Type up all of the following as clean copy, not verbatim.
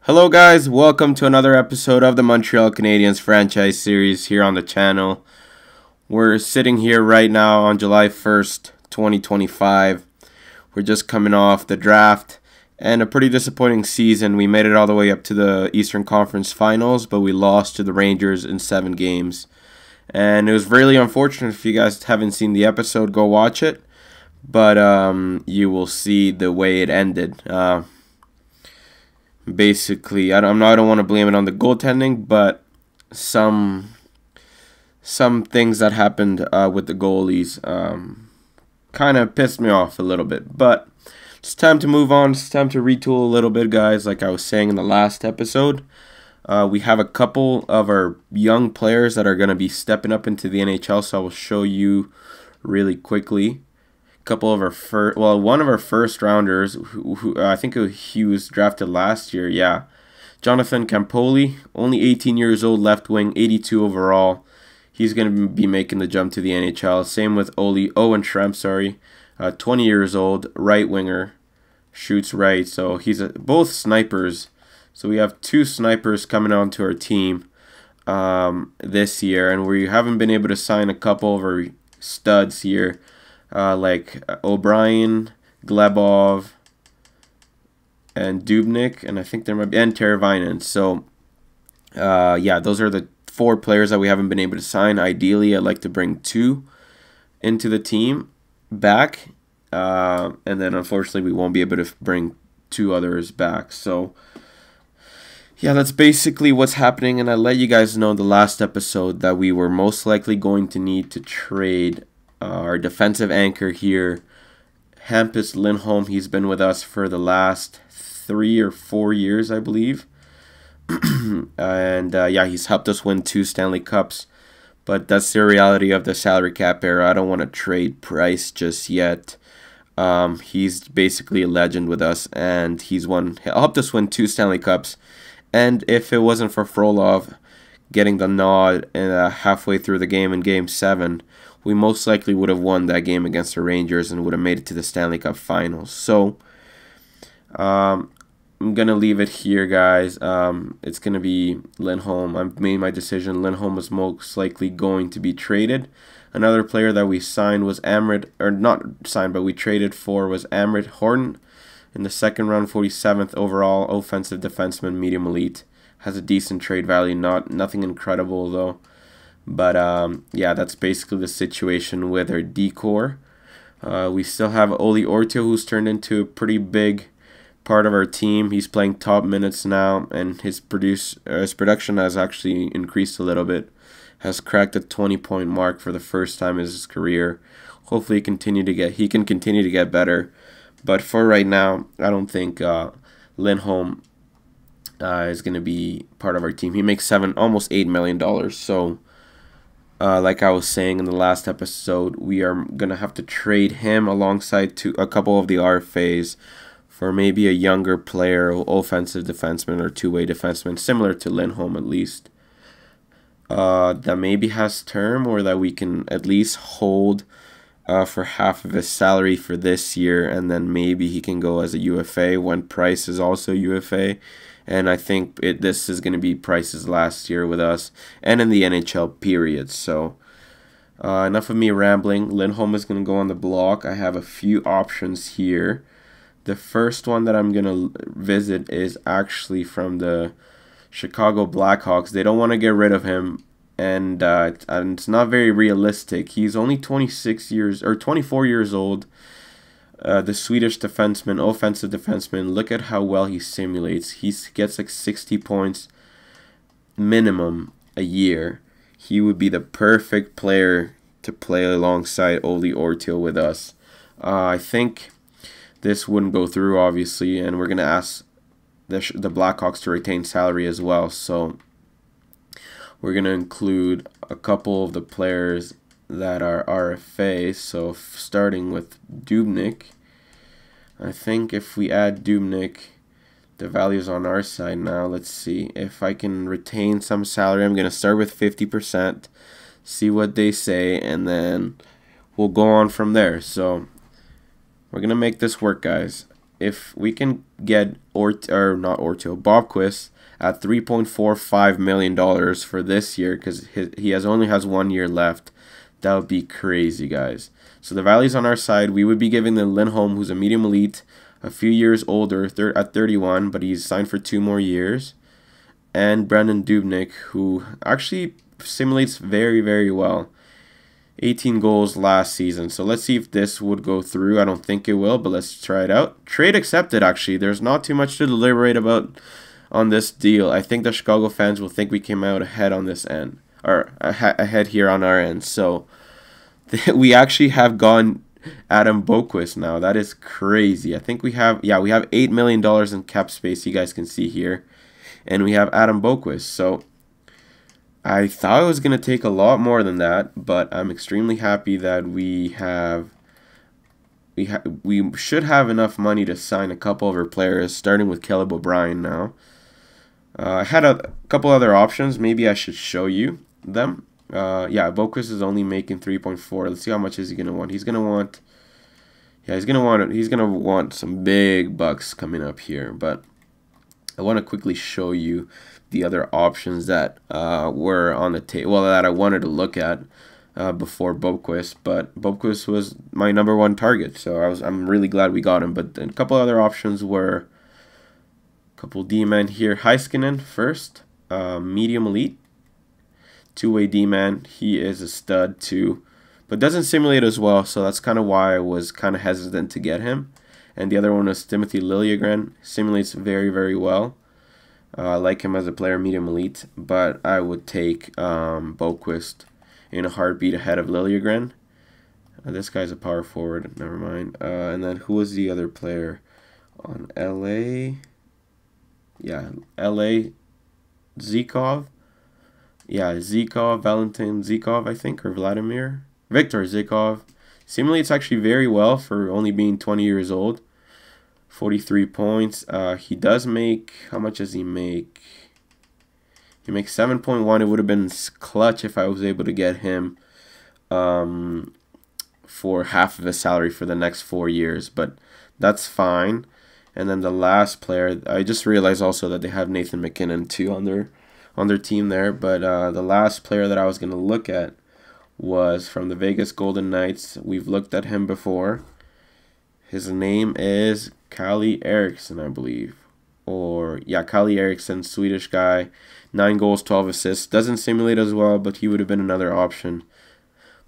Hello guys, welcome to another episode of the Montreal Canadiens franchise series here on the channel. We're sitting here right now on July 1st, 2025. We're just coming off the draft and a pretty disappointing season. We made it all the way up to the Eastern Conference Finals, but we lost to the Rangers in 7 games. And it was really unfortunate. If you guys haven't seen the episode, go watch it. But you will see the way it ended. Basically, I don't want to blame it on the goaltending, but some things that happened with the goalies kind of pissed me off a little bit. But it's time to move on. It's time to retool a little bit, guys. Like I was saying in the last episode, we have a couple of our young players that are going to be stepping up into the NHL, so I will show you really quickly. Couple of our one of our first rounders, who I think he was drafted last year. Yeah, Jonathan Campoli, only 18 years old, left wing, 82 overall. He's going to be making the jump to the NHL. Same with Owen Schramm, 20 years old, right winger, shoots right. So he's both snipers. So we have 2 snipers coming onto our team this year, and we haven't been able to sign a couple of our studs here. Like O'Brien, Glebov, and Dubnyk, and I think there might be, and Teravainen. So, yeah, those are the 4 players that we haven't been able to sign. Ideally, I'd like to bring 2 into the team back, and then unfortunately we won't be able to bring 2 others back. So, yeah, that's basically what's happening, and I let you guys know in the last episode that we were most likely going to need to trade our defensive anchor here, Hampus Lindholm. He's been with us for the last 3 or 4 years, I believe. And yeah, he's helped us win 2 Stanley Cups. But that's the reality of the salary cap era. I don't want to trade Price just yet. He's basically a legend with us, and he helped us win 2 Stanley Cups. And if it wasn't for Frolov getting the nod halfway through the game in Game 7, we most likely would have won that game against the Rangers and would have made it to the Stanley Cup Finals. So, I'm going to leave it here, guys. It's going to be Lindholm. I've made my decision. Lindholm is most likely going to be traded. Another player that we signed was we traded for was Amrit Horton in the 2nd round, 47th overall, offensive defenseman, medium elite. Has a decent trade value, nothing incredible though. But yeah, that's basically the situation with our decor. We still have Oli Ortio, who's turned into a pretty big part of our team. He's playing top minutes now, and his production has actually increased a little bit. Has cracked the 20-point mark for the first time in his career. Hopefully, he can continue to get better. But for right now, I don't think Lindholm is going to be part of our team. He makes almost $8 million. So, like I was saying in the last episode, we are going to have to trade him alongside a couple of the RFAs for maybe a younger player, offensive defenseman or two-way defenseman, similar to Lindholm at least, that maybe has term, or that we can at least hold for half of his salary for this year, and then maybe he can go as a UFA when Price is also UFA. And I think this is going to be Price's last year with us and in the NHL period. So enough of me rambling. Lindholm is going to go on the block. I have a few options here. The first one that I'm going to visit is actually from the Chicago Blackhawks. They don't want to get rid of him, and it's not very realistic. He's only 24 years old. The Swedish defenseman, offensive defenseman, look at how well he simulates. He gets like 60 points minimum a year. He would be the perfect player to play alongside Oli Ortio with us. I think this wouldn't go through, obviously, and we're going to ask the Blackhawks to retain salary as well. So we're going to include a couple of the players that are RFAs. So starting with Dubnyk, I think if we add Dubnyk, the value's on our side now. Let's see if I can retain some salary. I'm going to start with 50%, see what they say, and then we'll go on from there. So we're going to make this work, guys. if we can get Bobquist at $3.45 million for this year, because he only has 1 year left, that would be crazy, guys. So the values on our side, we would be giving the Lindholm, who's a medium elite, a few years older at 31, but he's signed for 2 more years, and Brandon Dubnyk, who actually simulates very, very well. 18 goals last season. So let's see if this would go through. I don't think it will, but let's try it out. Trade accepted, actually. There's not too much to deliberate about on this deal. I think the Chicago fans will think we came out ahead on this end, or ahead here on our end. So we actually have gone Adam Boqvist now. That is crazy. I think we have $8 million in cap space, you guys can see here. And we have Adam Boqvist. So I thought it was going to take a lot more than that, but I'm extremely happy that we should have enough money to sign a couple of our players, starting with Caleb O'Brien now. I had a couple other options. Maybe I should show you them. Yeah, Boqvist is only making 3.4. Let's see how much is he going to want. He's going to want some big bucks coming up here, but I want to quickly show you the other options that were on the table, well, that I wanted to look at before Boqvist, but Boqvist was my #1 target, so I'm really glad we got him. But a couple other options were a couple D-men here. Heiskanen first, medium elite, 2-way D-man. He is a stud too, but doesn't simulate as well, so that's kind of why I was kind of hesitant to get him. And the other one was Timothy Liljegren. Simulates very, very well. I like him as a player, medium elite, but I would take Boqvist in a heartbeat ahead of Liljegren. This guy's a power forward. Never mind. And then who was the other player on LA? Yeah, LA. Zykov. Yeah, Zykov, Valentin Zykov, I think, or Vladimir. Viktor Zykov. Simulates actually very well for only being 20 years old. 43 points. He does make, how much does he make? He makes 7.1. It would have been clutch if I was able to get him for half of his salary for the next 4 years, but that's fine. And then the last player, I just realized also that they have Nathan McKinnon too on their team there, but the last player that I was going to look at was from the Vegas Golden Knights. We've looked at him before. His name is Kalle Eriksson, I believe. Or, yeah, Kalle Eriksson, Swedish guy. 9 goals, 12 assists. Doesn't simulate as well, but he would have been another option.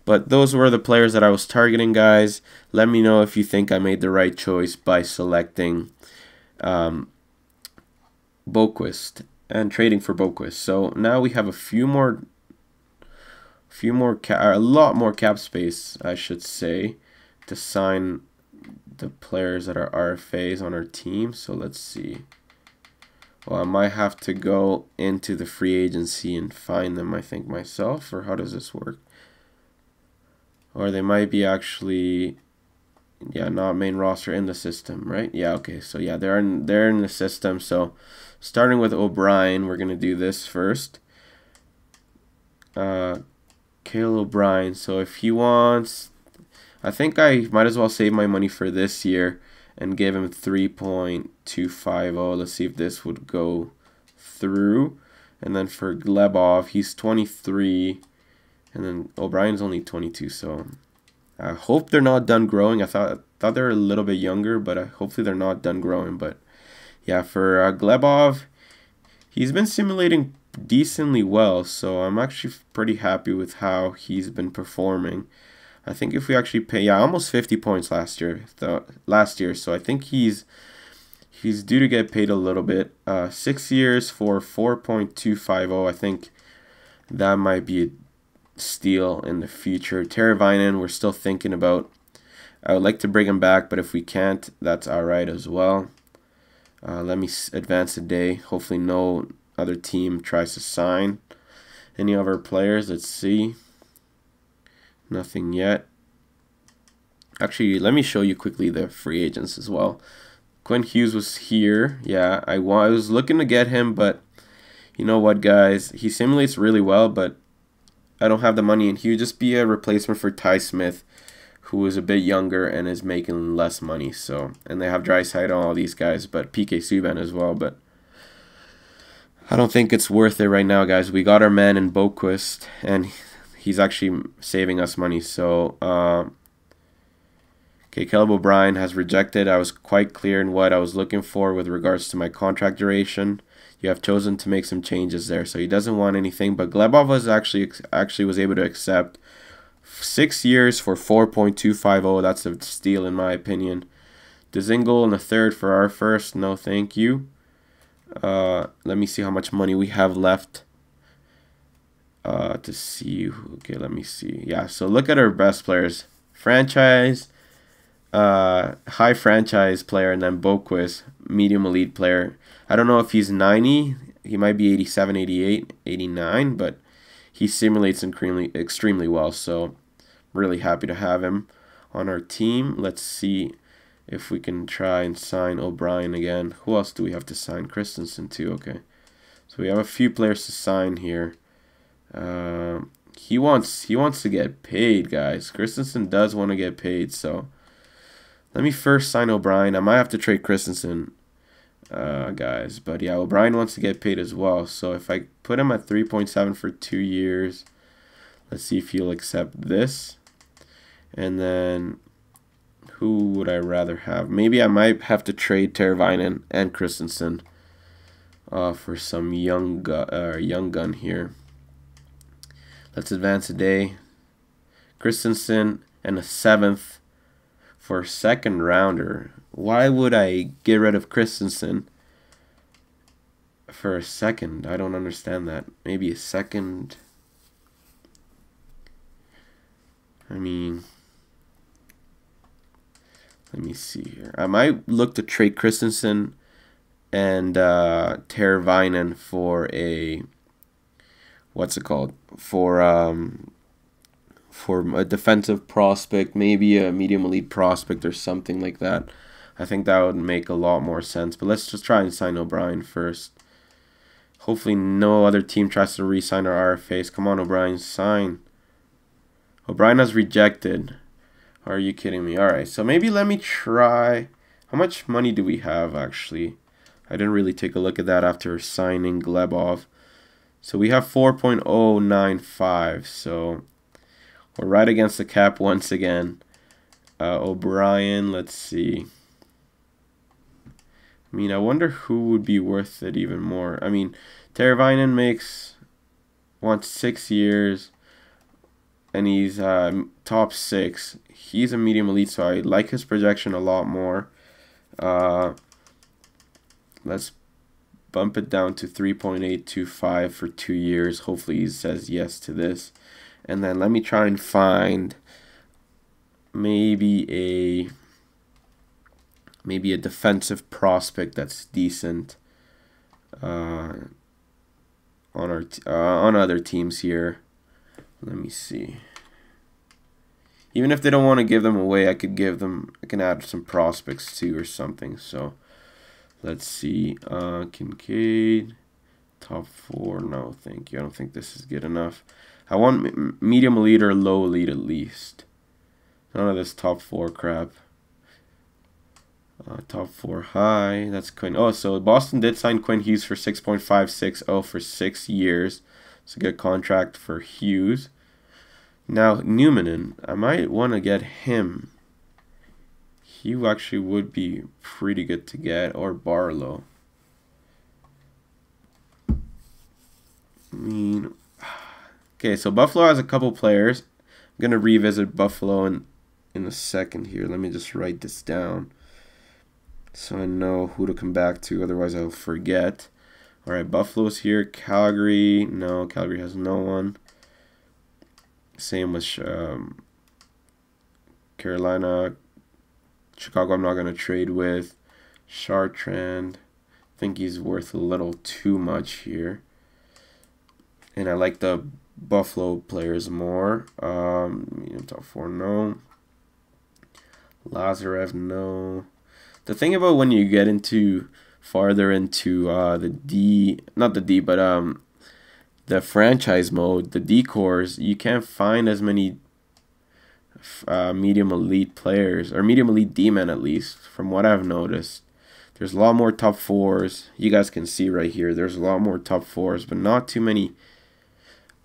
But those were the players that I was targeting, guys. Let me know if you think I made the right choice by selecting Boqvist and trading for Boqvist. So now we have a lot more cap space, I should say, to sign the players that are RFAs on our team. So let's see. Well, I might have to go into the free agency and find them, I think, myself. Or how does this work? Or they might be actually, yeah, not main roster in the system, right? Yeah, okay. So yeah, they're in the system. So starting with O'Brien, we're gonna do this first. Cale O'Brien. So if he wants, I think I might as well save my money for this year and give him 3.250. Let's see if this would go through. And then for Glebov, he's 23. And then O'Brien's only 22. So I hope they're not done growing. I thought they're a little bit younger, but hopefully they're not done growing. But yeah, for Glebov, he's been simulating decently well. So I'm actually pretty happy with how he's been performing. I think if we actually pay, yeah, almost 50 points last year. So I think he's due to get paid a little bit. 6 years for 4.250. I think that might be a steal in the future. Teravainen, we're still thinking about. I would like to bring him back, but if we can't, that's all right as well. Let me advance a day. Hopefully no other team tries to sign any of our players. Let's see. Nothing yet. Actually, let me show you quickly the free agents as well. Quinn Hughes was here. Yeah, I was looking to get him, but you know what, guys? He simulates really well, but I don't have the money, and he would just be a replacement for Ty Smith, who is a bit younger and is making less money. So, and they have Draisaitl and all these guys, but PK Subban as well. But I don't think it's worth it right now, guys. We got our man in Boquist, and he's actually saving us money. So, okay, Caleb O'Brien has rejected. I was quite clear in what I was looking for with regards to my contract duration. You have chosen to make some changes there, so he doesn't want anything. But Glebov was actually was able to accept 6 years for 4.250. That's a steal in my opinion. Dzingel in the third for our first. No, thank you. Let me see how much money we have left. To see. Okay, let me see. Yeah, so look at our best players. Franchise. High franchise player, and then Boquist, medium elite player. I don't know if he's 90. He might be 87, 88, 89, but he simulates extremely well. So really happy to have him on our team. Let's see if we can try and sign O'Brien again. Who else do we have to sign? Christensen too. Okay, so we have a few players to sign here. He wants to get paid, guys. Christensen does want to get paid, so let me first sign O'Brien. I might have to trade Christensen, guys. But yeah, O'Brien wants to get paid as well. So if I put him at 3.7 for 2 years, let's see if he'll accept this. And then who would I rather have? Maybe I might have to trade Teravainen and Christensen for some young gun here. Let's advance a day. Christensen and a 7th. For a second rounder. Why would I get rid of Christensen for a second? I don't understand that. Maybe a second. I mean, let me see here. I might look to trade Christensen and Teravainen for a, what's it called? For a defensive prospect, maybe a medium elite prospect or something like that. I think that would make a lot more sense. But let's just try and sign O'Brien first. Hopefully no other team tries to re-sign our RFAs. Come on, O'Brien, sign. O'Brien has rejected. Are you kidding me? Alright, so maybe let me try. How much money do we have, actually? I didn't really take a look at that after signing Glebov. So we have 4.095, so we're right against the cap once again. O'Brien, let's see. I mean, I wonder who would be worth it even more. I mean, Teravainen wants 6 years, and he's top 6. He's a medium elite, so I like his projection a lot more. Let's bump it down to 3.825 for 2 years. Hopefully he says yes to this. And then let me try and find maybe a defensive prospect that's decent on other teams here. Let me see. Even if they don't want to give them away, I can add some prospects too or something. So let's see. Kincaid, top 4. No, thank you. I don't think this is good enough. I want medium elite or low elite at least. None of this top 4 crap. Top 4 high. That's Quinn. Oh, so Boston did sign Quinn Hughes for 6.560 for 6 years. It's a good contract for Hughes. Now Newmanen, I might want to get him. He actually would be pretty good to get, or Barlow. I mean, okay, so Buffalo has a couple players. I'm gonna revisit Buffalo in a second here. Let me just write this down so I know who to come back to. Otherwise, I'll forget. All right, Buffalo's here. Calgary, no, Calgary has no one. Same with Carolina. Chicago, I'm not going to trade with. Chartrand, I think he's worth a little too much here. And I like the Buffalo players more. Medium top 4, no. Lazarev, no. The thing about when you get into farther into the D, not the D, but the franchise mode, the D cores, you can't find as many medium elite players, or medium elite D-men at least, from what I've noticed. There's a lot more top fours. You guys can see right here. There's a lot more top fours, but not too many.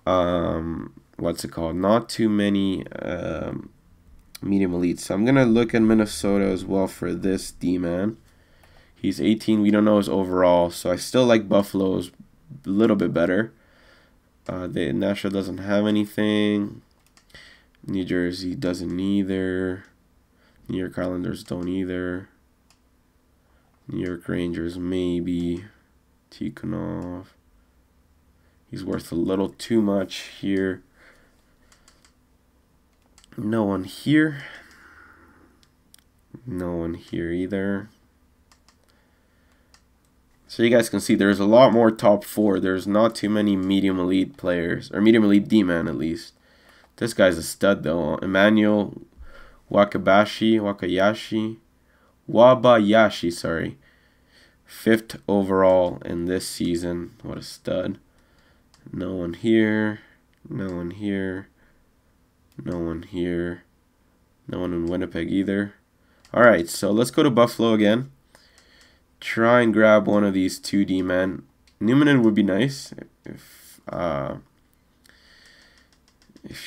What's it called? Not too many medium elites. So I'm gonna look at Minnesota as well for this D-man. He's 18. We don't know his overall, so I still like Buffalo's a little bit better. The Nashville doesn't have anything. New Jersey doesn't either. New York Islanders don't either. New York Rangers maybe. Tikhonov. He's worth a little too much here. No one here. No one here either. So you guys can see there's a lot more top four. There's not too many medium elite players, or medium elite D-man at least. This guy's a stud though. Emmanuel Wabayashi, sorry. 5th overall in this season. What a stud. No one here. No one here. No one here. No one in Winnipeg either. Alright, so let's go to Buffalo again. Try and grab one of these 2D men. Numminen would be nice if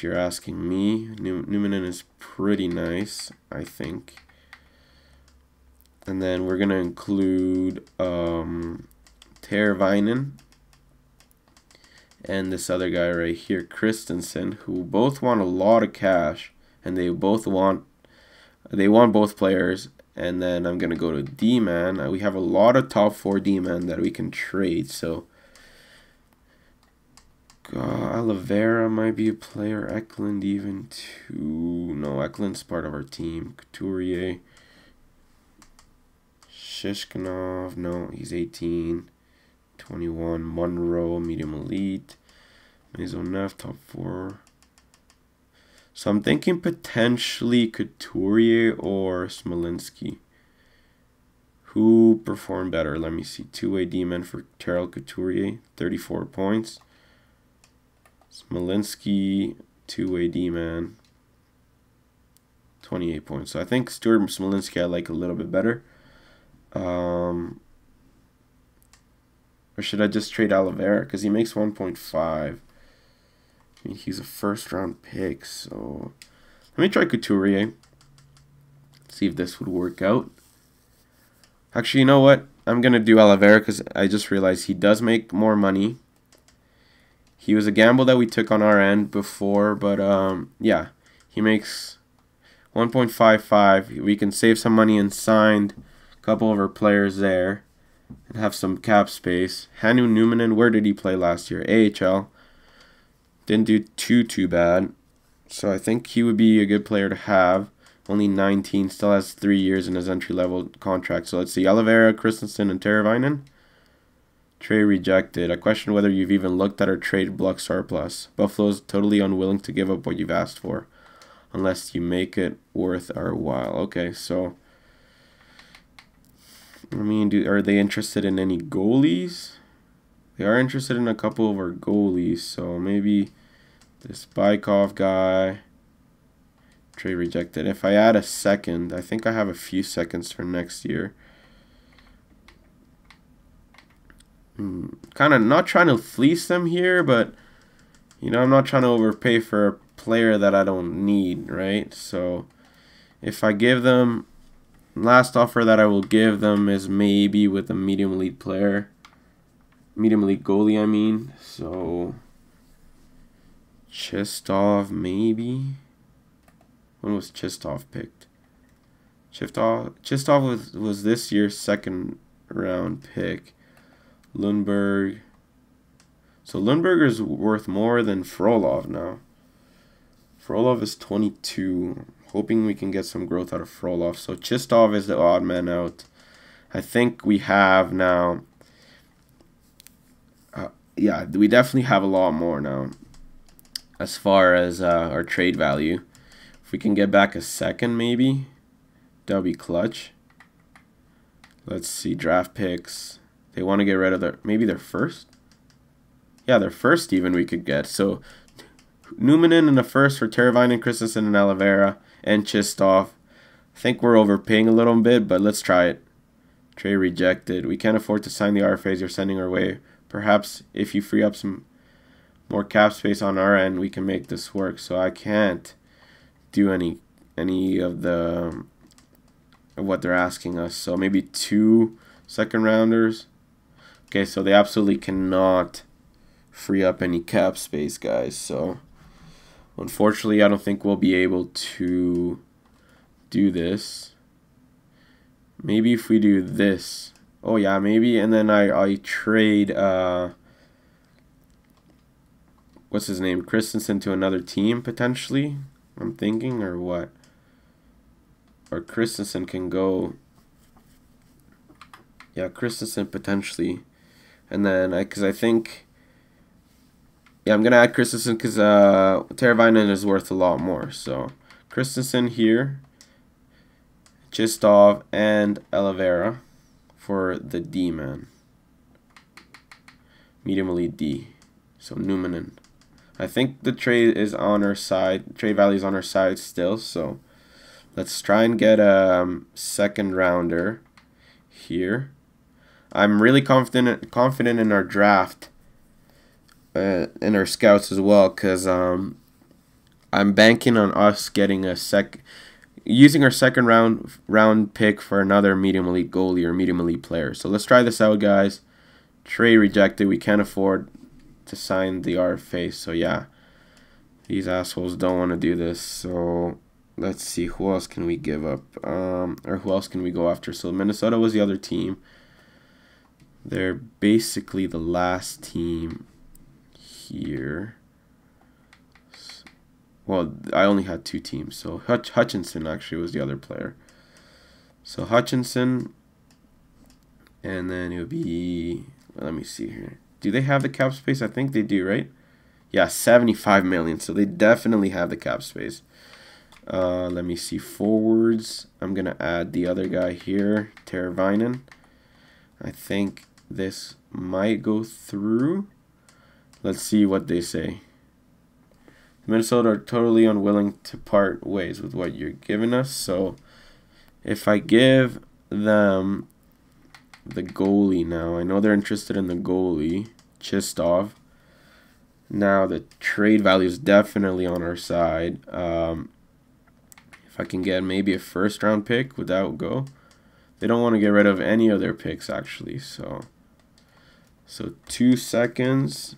you're asking me. Numminen is pretty nice, I think. And then we're gonna include Teravainen and this other guy right here, Christensen, who both want a lot of cash, and they want both players. And then I'm gonna go to D-man. We have a lot of top 4 D-man that we can trade. So Oliveira might be a player. Eklund even too. No, Eklund's part of our team. Couturier. Shishkinov. No, he's 18. 21. Monroe, medium elite. Maisonneuve, top 4. So I'm thinking potentially Couturier or Smolinski. Who performed better? Let me see. 2-way D-man for Terrell Couturier, 34 points. Smolinski, 2-way D-man, 28 points. So I think Stuart Smolinski I like a little bit better. Or should I just trade Oliveira? Because he makes 1.5. I mean, he's a first-round pick, so let me try Couturier. See if this would work out. Actually, you know what? I'm going to do Oliveira because I just realized he does make more money. He was a gamble that we took on our end before, but yeah, he makes 1.55. We can save some money and signed a couple of our players there and have some cap space. Hannu Numminen, where did he play last year? AHL. Didn't do too bad. So I think he would be a good player to have. Only 19, still has 3 years in his entry-level contract. So let's see, Oliveira, Christensen, and Teravainen. Trade rejected. I question whether you've even looked at our trade block surplus. Buffalo's totally unwilling to give up what you've asked for, unless you make it worth our while. Okay, so I mean, are they interested in any goalies? They are interested in a couple of our goalies, so maybe this Bykov guy. Trade rejected. If I add a second, I think I have a few seconds for next year. Kind of not trying to fleece them here, but you know, I'm not trying to overpay for a player that I don't need, right? So if I give them, last offer that I will give them is maybe with a medium elite player. Medium elite goalie, I mean. So Chistov, maybe. When was Chistov picked? Chistov was this year's 2nd round pick. Lundberg. So Lundberg is worth more than Frolov now. Frolov is 22. Hoping we can get some growth out of Frolov. So Chistov is the odd man out. I think we have now. Yeah, we definitely have a lot more now as far as our trade value. If we can get back a second, maybe, that'll be clutch. Let's see, draft picks. They want to get rid of maybe their first. Yeah, their first even we could get. So Numanen in the first for Teravainen, Christensen, and Oliveira, and Chistov. I think we're overpaying a little bit, but let's try it. Trade rejected. We can't afford to sign the RFAs you're sending our way. Perhaps if you free up some more cap space on our end, we can make this work. So I can't do any of the what they're asking us. So maybe 2 second rounders. Okay, so they absolutely cannot free up any cap space, guys. So unfortunately, I don't think we'll be able to do this. Maybe if we do this. Oh yeah, maybe, and then I trade what's his name, Christensen, to another team potentially. I'm thinking, or what? Or Christensen can go. Yeah, Christensen potentially, and then because I think. Yeah, I'm gonna add Christensen because Teravainen is worth a lot more. So Christensen here. Chistov and Oliveira for the D man. Medium elite D. So Numanen. I think the trade is on our side. Trade value is on our side still. So let's try and get a second rounder here. I'm really confident in our draft, in our scouts as well, because I'm banking on us getting using our second round pick for another medium elite goalie or medium elite player. So let's try this out, guys. Trade rejected. We can't afford to sign the RFA. So yeah, these assholes don't want to do this. So let's see, who else can we give up? Or who else can we go after? So Minnesota was the other team. They're basically the last team here. Well, I only had 2 teams, so Hutchinson actually was the other player. So Hutchinson, and then it would be, let me see here. Do they have the cap space? I think they do, right? Yeah, 75 million, so they definitely have the cap space. Let me see, forwards. I'm going to add the other guy here, Teravainen. I think this might go through. Let's see what they say. Minnesota are totally unwilling to part ways with what you're giving us. So if I give them the goalie now, I know they're interested in the goalie, Chistov. Now the trade value is definitely on our side. If I can get maybe a first round pick, would that go? They don't want to get rid of any of their picks actually. So 2 seconds.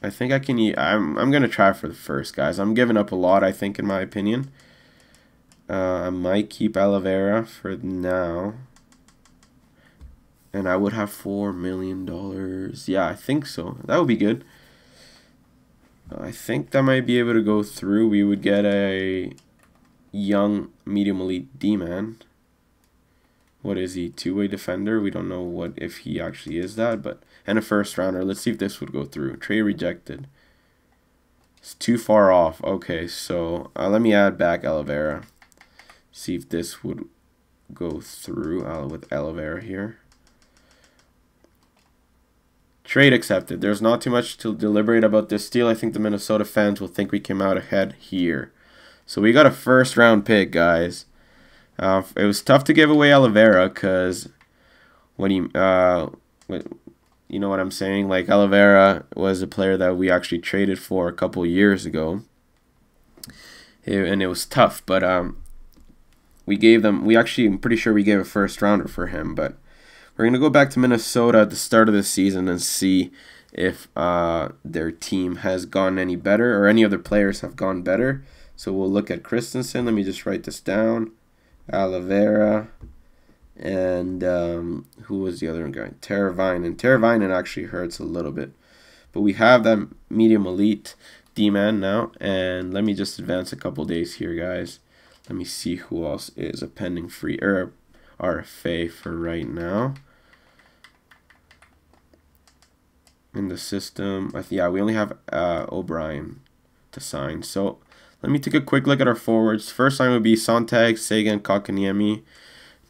I think I can eat. I'm gonna try for the first, guys. I'm giving up a lot, I think, in my opinion. I might keep Oliveira for now, and I would have $4 million. Yeah, I think so. That would be good. I think that might be able to go through. We would get a young medium elite D man. What is he? 2-way defender. We don't know what if he actually is that, but and a first rounder. Let's see if this would go through. Trade rejected. It's too far off. Okay, so let me add back Oliveira. See if this would go through with Oliveira here. Trade accepted. There's not too much to deliberate about this deal. I think the Minnesota fans will think we came out ahead here. So we got a first round pick, guys. It was tough to give away Oliveira because when you know what I'm saying. Like Oliveira was a player that we actually traded for a couple years ago, and it was tough. But we gave them. I'm pretty sure we gave a first rounder for him. But we're gonna go back to Minnesota at the start of the season and see if their team has gone any better or any other players have gone better. So we'll look at Christensen. Let me just write this down. Oliveira, and who was the other guy? Teravainen. Teravainen actually hurts a little bit, but we have that medium elite D-man now. And let me just advance a couple days here, guys. Let me see who else is a pending free or RFA for right now in the system. Yeah, we only have O'Brien to sign. So let me take a quick look at our forwards. First line would be Sontag, Sagan, Kotkaniemi,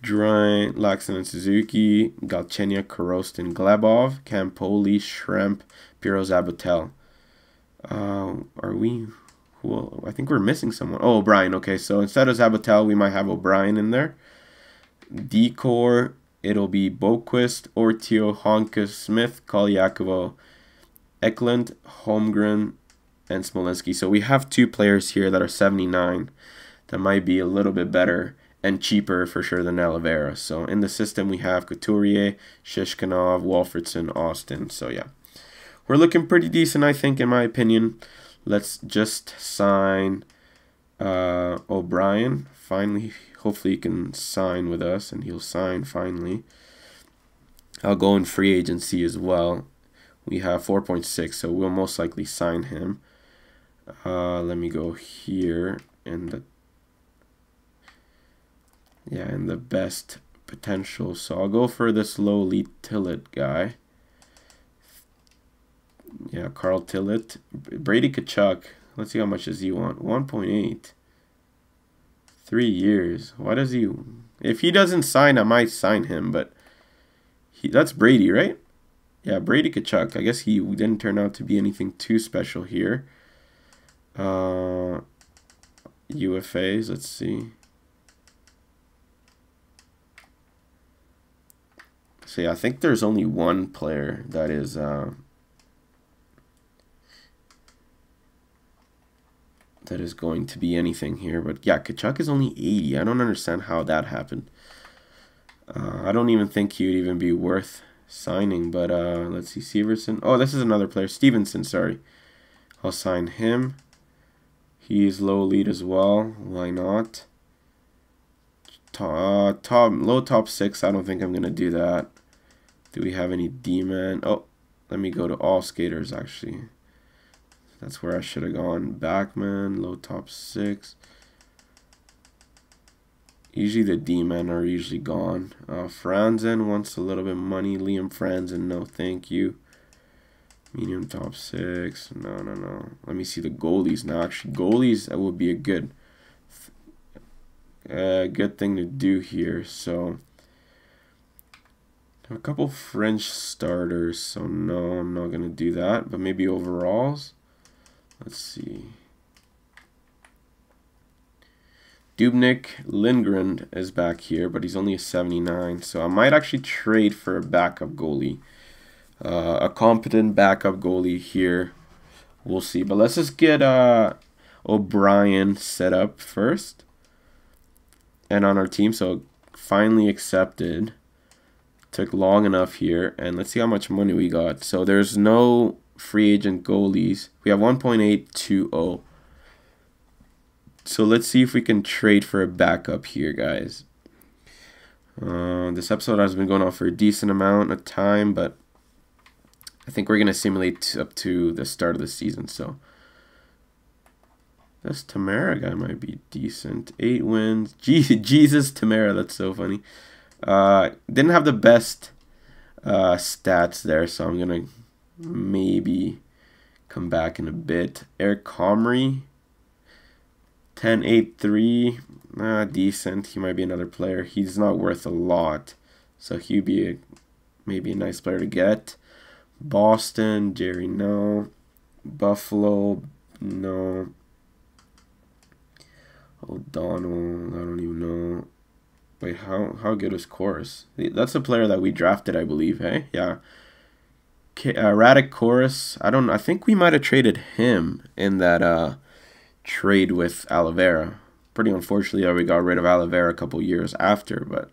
Drouin, Laxon and Suzuki, Galchenyuk, Korostin, Glebov, Campoli, Schremp, Piro Zabotel. Are we Well, I think we're missing someone. Oh, O'Brien. Okay, so instead of Zabatel, we might have O'Brien in there. Decor, it'll be Boquist, Ortio, Honka, Smith, Kolyakovo, Eklund, Holmgren, and Smolenski. So we have 2 players here that are 79 that might be a little bit better and cheaper for sure than Oliveira. So in the system, we have Couturier, Shishkinov, Wolfertson, Austin. So yeah, we're looking pretty decent, I think, in my opinion. Let's just sign O'Brien. Finally, hopefully he can sign with us, and he'll sign finally. I'll go in free agency as well. We have 4.6, so we'll most likely sign him. Let me go here in the best potential. So I'll go for this lowly Tillett guy. Yeah, Carl Tillett. Brady Tkachuk. Let's see how much does he want. 1.8. 3 years. Why does he... If he doesn't sign, I might sign him, but... That's Brady, right? Yeah, Brady Tkachuk. I guess he didn't turn out to be anything too special here. UFAs, let's see. So yeah, I think there's only one player that is... that is going to be anything here. But yeah, Tkachuk is only 80. I don't understand how that happened. I don't even think he would even be worth signing. But let's see, Severson. Oh, this is another player. Stevenson, sorry. I'll sign him. He's low lead as well. Why not? Low top 6. I don't think I'm going to do that. Do we have any D-man? Oh, let me go to all skaters, actually. That's where I should have gone. Backman, low top 6. Usually the D-men are usually gone. Franzen wants a little bit of money. Liam Franzen, no thank you. Medium top 6. No. Let me see the goalies now. Actually, goalies, that would be a good thing to do here. So, a couple French starters. So, no, I'm not going to do that. But maybe overalls. Let's see. Dubnik Lindgren is back here, but he's only a 79. So I might actually trade for a backup goalie. A competent backup goalie here. We'll see. But let's just get O'Brien set up first. And on our team. So finally accepted. Took long enough here. And let's see how much money we got. So there's no free agent goalies. We have 1.820. So let's see if we can trade for a backup here, guys. This episode has been going on for a decent amount of time, but I think we're going to simulate up to the start of the season. So this Tamara guy might be decent. 8 wins. Jesus, Tamara, that's so funny. Didn't have the best stats there, so I'm going to maybe come back in a bit. Eric Comrie. 10.83, decent. He might be another player. He's not worth a lot, so he'd be maybe a nice player to get. Boston, Jerry, no. Buffalo, no. O'Donnell, I don't even know. Wait, how good is Chorus? That's a player that we drafted, I believe. Hey, yeah. Radic Chorus. I think we might have traded him in that trade with Oliveira. Pretty unfortunately that we got rid of Oliveira a couple years after, but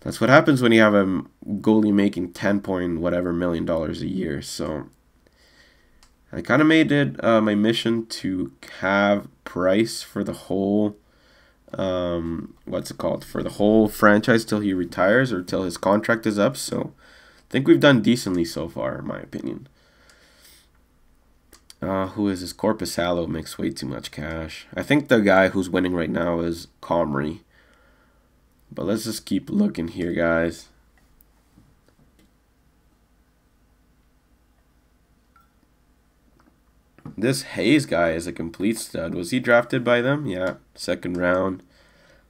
that's what happens when you have a goalie making 10 point whatever $million a year. So I kind of made it my mission to have Price for the whole for the whole franchise till he retires or till his contract is up. So I think we've done decently so far, in my opinion. Who is this? Corpus Hallow makes way too much cash. I think the guy who's winning right now is Comrie. But let's just keep looking here, guys. This Hayes guy is a complete stud. Was he drafted by them? Yeah, 2nd round.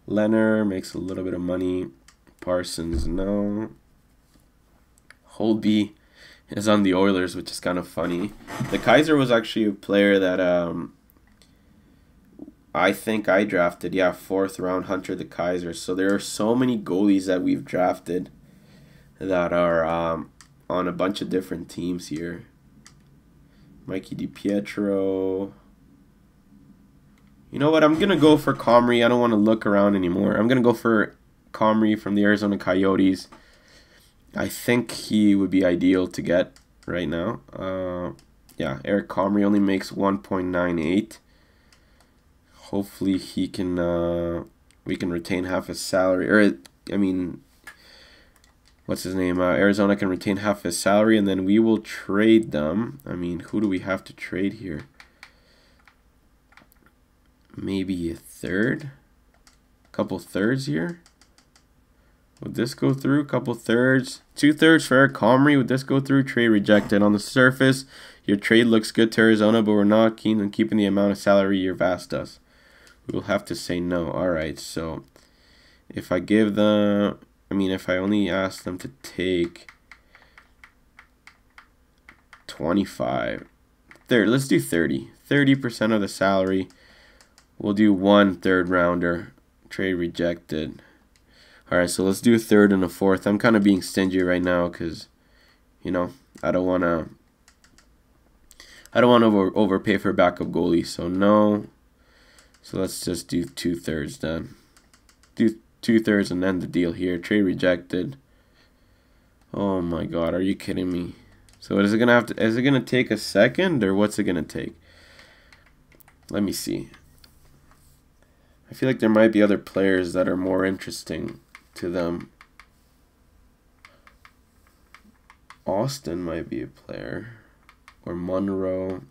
Leonard makes a little bit of money. Parsons, no. Holby is on the Oilers, which is kind of funny. The Kaiser was actually a player that I think I drafted, yeah, 4th round Hunter the Kaiser. So there are so many goalies that we've drafted that are on a bunch of different teams here. Mikey DiPietro. You know what? I'm going to go for Comrie. I don't want to look around anymore. I'm going to go for Comrie from the Arizona Coyotes. I think he would be ideal to get right now. Yeah, Eric Comrie only makes 1.98. Hopefully he can we can retain half his salary. Or I mean, what's his name? Arizona can retain half his salary, and then we will trade them. I mean, who do we have to trade here? Maybe a third? A couple thirds here? Would this go through? Couple thirds? 2/3 for Eric Comrie. Would this go through? Trade rejected. On the surface, your trade looks good to Arizona, but we're not keen on keeping the amount of salary you've asked us. We will have to say no. Alright, so if I give them... I mean, if I only ask them to take 25... Let's do 30. 30% of the salary. We'll do 1 3rd-rounder. Trade rejected. Alright, so let's do a 3rd and a 4th. I'm kind of being stingy right now because, you know, I don't want to overpay for backup goalie. So no. So let's just do 2/3 then. Do 2/3 and end the deal here. Trade rejected. Oh my God, are you kidding me? So is it gonna take a second, or what's it gonna take? Let me see. I feel like there might be other players that are more interesting to them. Austin might be a player. Or Monroe.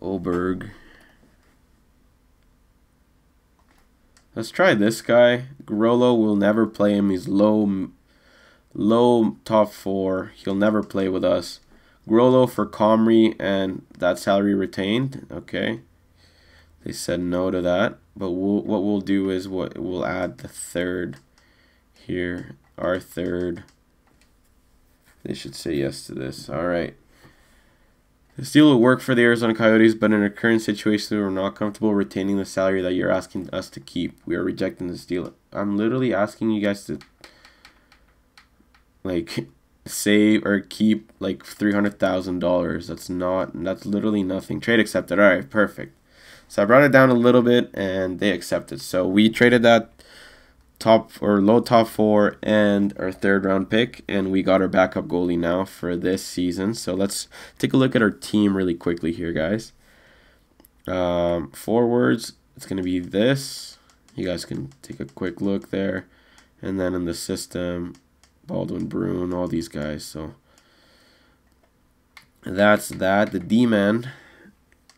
Oberg. Let's try this guy. Grollo will never play him. He's low top 4. He'll never play with us. Grollo for Comrie and that salary retained. Okay. They said no to that. But what we'll do is we'll add the 3rd here. Our 3rd. They should say yes to this. Alright. This deal will work for the Arizona Coyotes, but in our current situation, we're not comfortable retaining the salary that you're asking us to keep. We are rejecting this deal. I'm literally asking you guys to, like, save or keep, like, $300,000. That's literally nothing. Trade accepted. Alright, perfect. So I brought it down a little bit, and they accepted. So we traded that low top 4 and our 3rd-round pick, and we got our backup goalie now for this season. So let's take a look at our team really quickly here, guys. Forwards, it's going to be this. You guys can take a quick look there. And then in the system, Baldwin, Bruin, all these guys. So that's that. The D-man,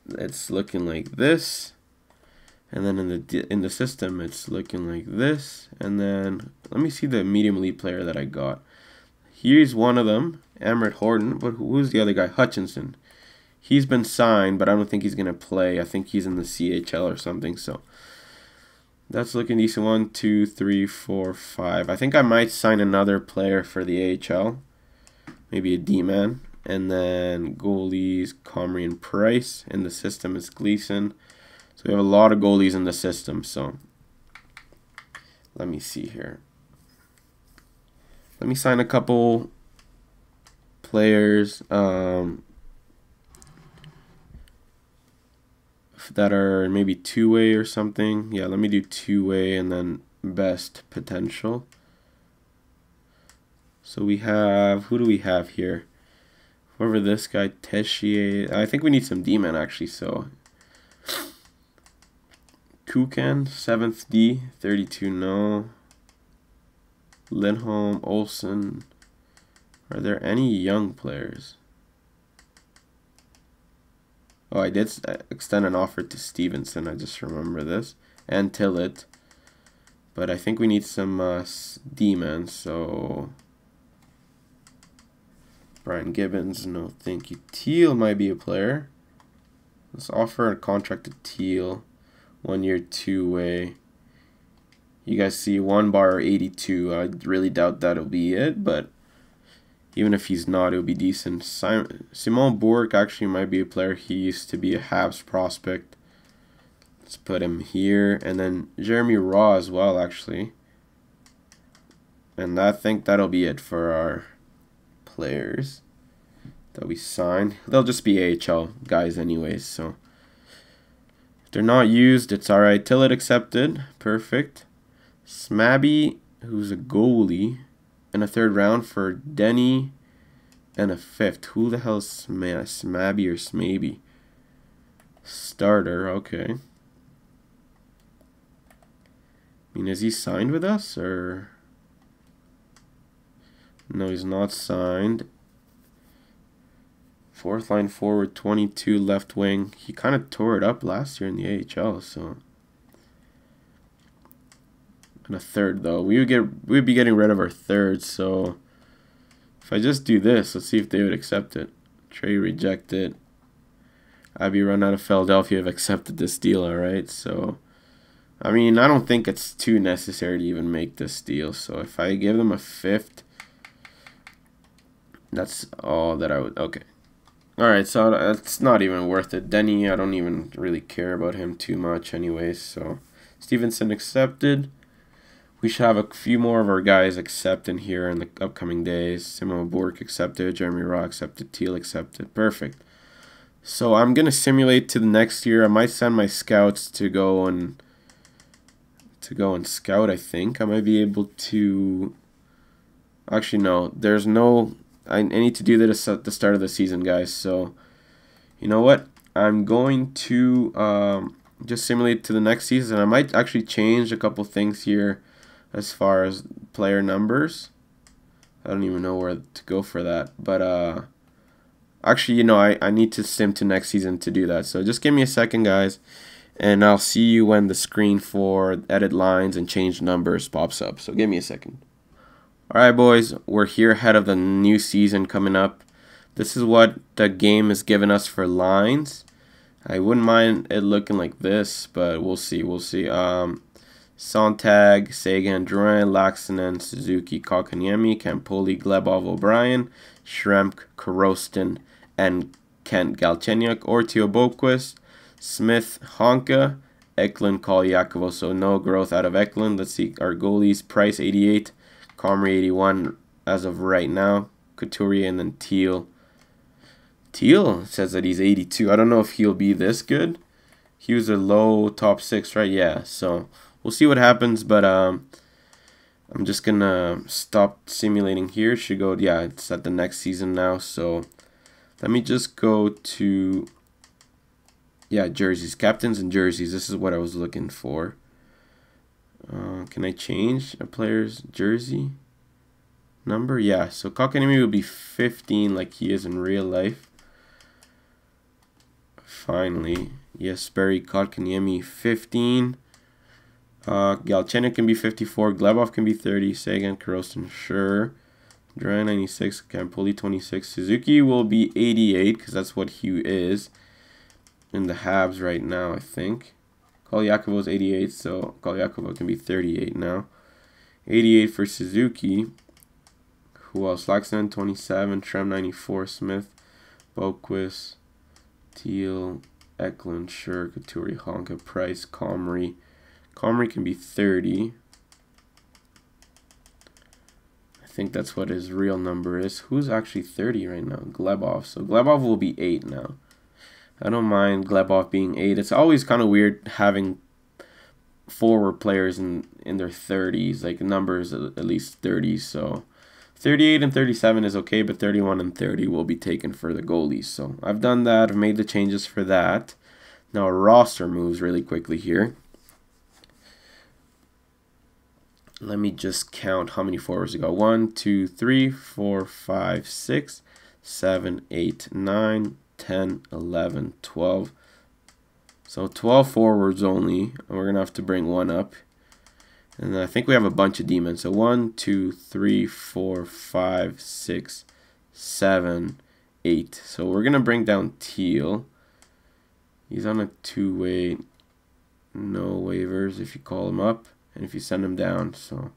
it's looking like this. And then in the system, it's looking like this. And then let me see the medium elite player that I got. Here's one of them, Emmerich Horton. But who's the other guy? Hutchinson. He's been signed, but I don't think he's gonna play. I think he's in the CHL or something. So that's looking decent. 1, 2, 3, 4, 5. I think I might sign another player for the AHL. Maybe a D-man. And then goalies, Comrie and Price. In the system is Gleason. So we have a lot of goalies in the system. So let me see here. Let me sign a couple players that are maybe two-way or something. Yeah, let me do two-way and then best potential. So we have, who do we have here? Whoever this guy, Tessier. I think we need some D-men actually, so Kukan, 7th D, 32 no. Lindholm, Olsen. Are there any young players? Oh, I did extend an offer to Stevenson, I just remember this. And Tillett. But I think we need some D-men, so Brian Gibbons, no thank you. Teal might be a player. Let's offer a contract to Teal. 1 year, two-way. You guys see 1 bar 82. I really doubt that'll be it, but even if he's not, it'll be decent. Simon Bourque actually might be a player. He used to be a Habs prospect. Let's put him here, and then Jeremy Raw as well, actually. And I think that'll be it for our players that we signed. They'll just be AHL guys anyways, so if they're not used, it's alright. Till it accepted. Perfect. Smabby, who's a goalie, in a 3rd round for Denny, and a 5th. Who the hell is Smabby or Smaby? Starter, okay. I mean, is he signed with us, or? No, he's not signed. 4th line forward, 22, left wing. He kind of tore it up last year in the AHL, so. And a 3rd, though. We'd be getting rid of our 3rd, so. If I just do this, let's see if they would accept it. Trey rejected. Abby Run out of Philadelphia have accepted this deal, alright, so. I mean, I don't think it's too necessary to even make this deal. So if I give them a 5th, that's all that I would. Okay. Alright, so it's not even worth it. Denny, I don't even really care about him too much anyways. So Stevenson accepted. We should have a few more of our guys accept in here in the upcoming days. Simon Bork accepted. Jeremy Raw accepted. Teal accepted. Perfect. So I'm going to simulate to the next year. I might send my scouts to go and scout, I think. I might be able to. Actually, no. There's no. I need to do this at the start of the season, guys. So, you know what? I'm going to just simulate to the next season. I might actually change a couple things here as far as player numbers. I don't even know where to go for that. But, actually, you know, I need to sim to next season to do that. So just give me a second, guys. And I'll see you when the screen for edit lines and change numbers pops up. So give me a second. Alright, boys, we're here ahead of the new season coming up. This is what the game has given us for lines. I wouldn't mind it looking like this, but we'll see. We'll see. Sontag, Sagan, Duran, Laxinen, Suzuki, Kotkaniemi, Campoli, Glebov, O'Brien, Shremp, Korostin, and Kent Galchenyuk, Ortio Boquist, Smith, Honka, Eklund, Kolyakovo. So no growth out of Eklund. Let's see our goalies. Price 88, Comrie 81 as of right now. Couturier and then Teal. Teal says that he's 82. I don't know if he'll be this good. He was a low top 6, right? Yeah. So we'll see what happens. But I'm just gonna stop simulating here. Should go. Yeah, it's at the next season now. So let me just go to. Yeah, jerseys, captains and jerseys. This is what I was looking for. Can I change a player's jersey number? Yeah, so Kotkaniemi will be 15 like he is in real life. Finally. Yes, Barry Kotkaniemi 15. Galchenyuk can be 54. Glebov can be 30. Sagan, Korostin, sure. Duran 96. Campoli 26. Suzuki will be 88 because that's what he is in the Habs right now, I think. Kolyakovo is 88, so Kolyakovo can be 38 now. 88 for Suzuki. Who else? Laxton 27, Trem 94, Smith, Boquist, Teal, Eklund, Sure, Couturier, Honka, Price, Comrie. Comrie can be 30. I think that's what his real number is. Who's actually 30 right now? Glebov. So Glebov will be 8 now. I don't mind Glebov being 8. It's always kind of weird having forward players in their 30s, like numbers at least 30s. So 38 and 37 is okay, but 31 and 30 will be taken for the goalies. So I've done that. I've made the changes for that. Now roster moves really quickly here. Let me just count how many forwards we got. 1, 2, 3, 4, 5, 6, 7, 8, 9, 10, 11, 12. So 12 forwards only. And we're going to have to bring one up. And I think we have a bunch of demons. So 1, 2, 3, 4, 5, 6, 7, 8. So we're going to bring down Teal. He's on a 2-way. No waivers if you call him up. And if you send him down. So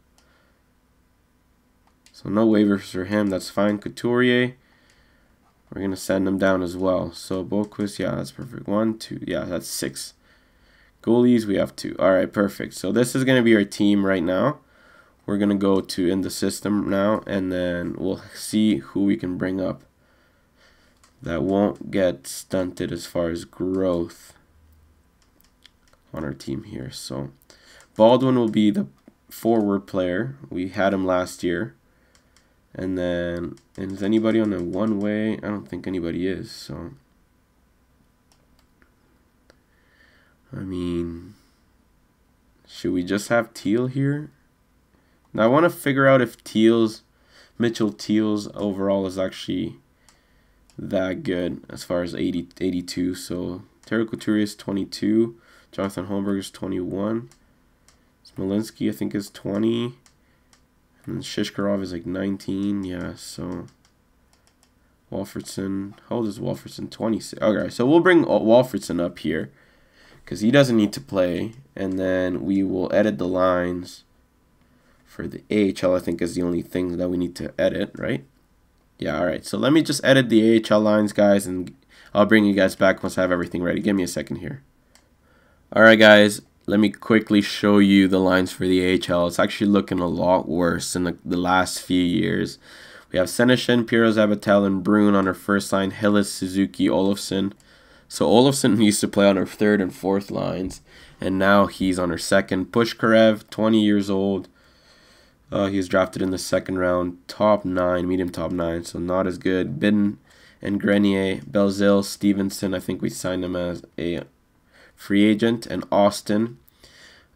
no waivers for him. That's fine. Couturier. We're going to send them down as well. So Boquist, yeah, that's perfect. 1, 2, yeah, that's 6. Goalies, we have 2. All right, perfect. So this is going to be our team right now. We're going to go to in the system now, and then we'll see who we can bring up that won't get stunted as far as growth on our team here. So Baldwin will be the forward player. We had him last year. And then, is anybody on the one way? I don't think anybody is. So, I mean, should we just have Teal here? Now, I want to figure out if Mitchell Teal's overall is actually that good as far as 82. So, Terry Couturier is 22. Jonathan Holmberg is 21. Smolinski, I think, is 20. And Shishkarov is like 19. Yeah, so Walfredson. How old is Walfredson? 26. Okay, so we'll bring Walfredson up here because he doesn't need to play. And then we will edit the lines for the AHL, I think, is the only thing that we need to edit, right? Yeah, all right. So let me just edit the AHL lines, guys, and I'll bring you guys back once I have everything ready. Give me a second here. All right, guys. Let me quickly show you the lines for the AHL. It's actually looking a lot worse than the last few years. We have Senyshyn, Piro Zabatel, and Brun on our first line. Hillis, Suzuki, Olofsson. So Olofsson used to play on our third and fourth lines, and now he's on our second. Pushkarev, 20 years old. He was drafted in the second round. Top 9, medium top 9, so not as good. Bidden and Grenier, Belzil, Stevenson. I think we signed him as a free agent, and Austin,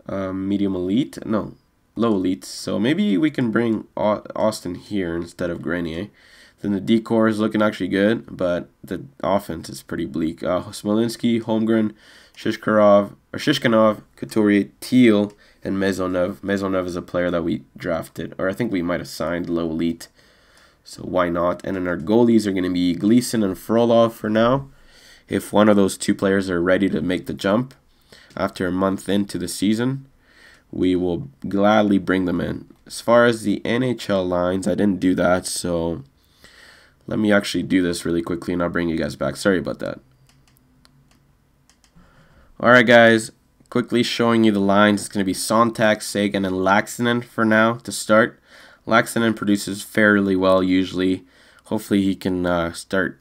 medium elite, no, low elite. So maybe we can bring Austin here instead of Grenier. Then the decor is looking actually good, but the offense is pretty bleak. Smolinski, Holmgren, Shishkanov, Couturier, Teal, and Maisonneuve. Maisonneuve is a player that we drafted, or I think we might have signed low elite. So why not? And then our goalies are going to be Gleason and Frolov for now. If one of those 2 players are ready to make the jump after a month into the season, we will gladly bring them in. As far as the NHL lines, I didn't do that, so let me actually do this really quickly and I'll bring you guys back. Sorry about that. Alright, guys, quickly showing you the lines. It's going to be Sontag, Sagan, and Laxinen for now to start. Laxinen produces fairly well usually. Hopefully he can start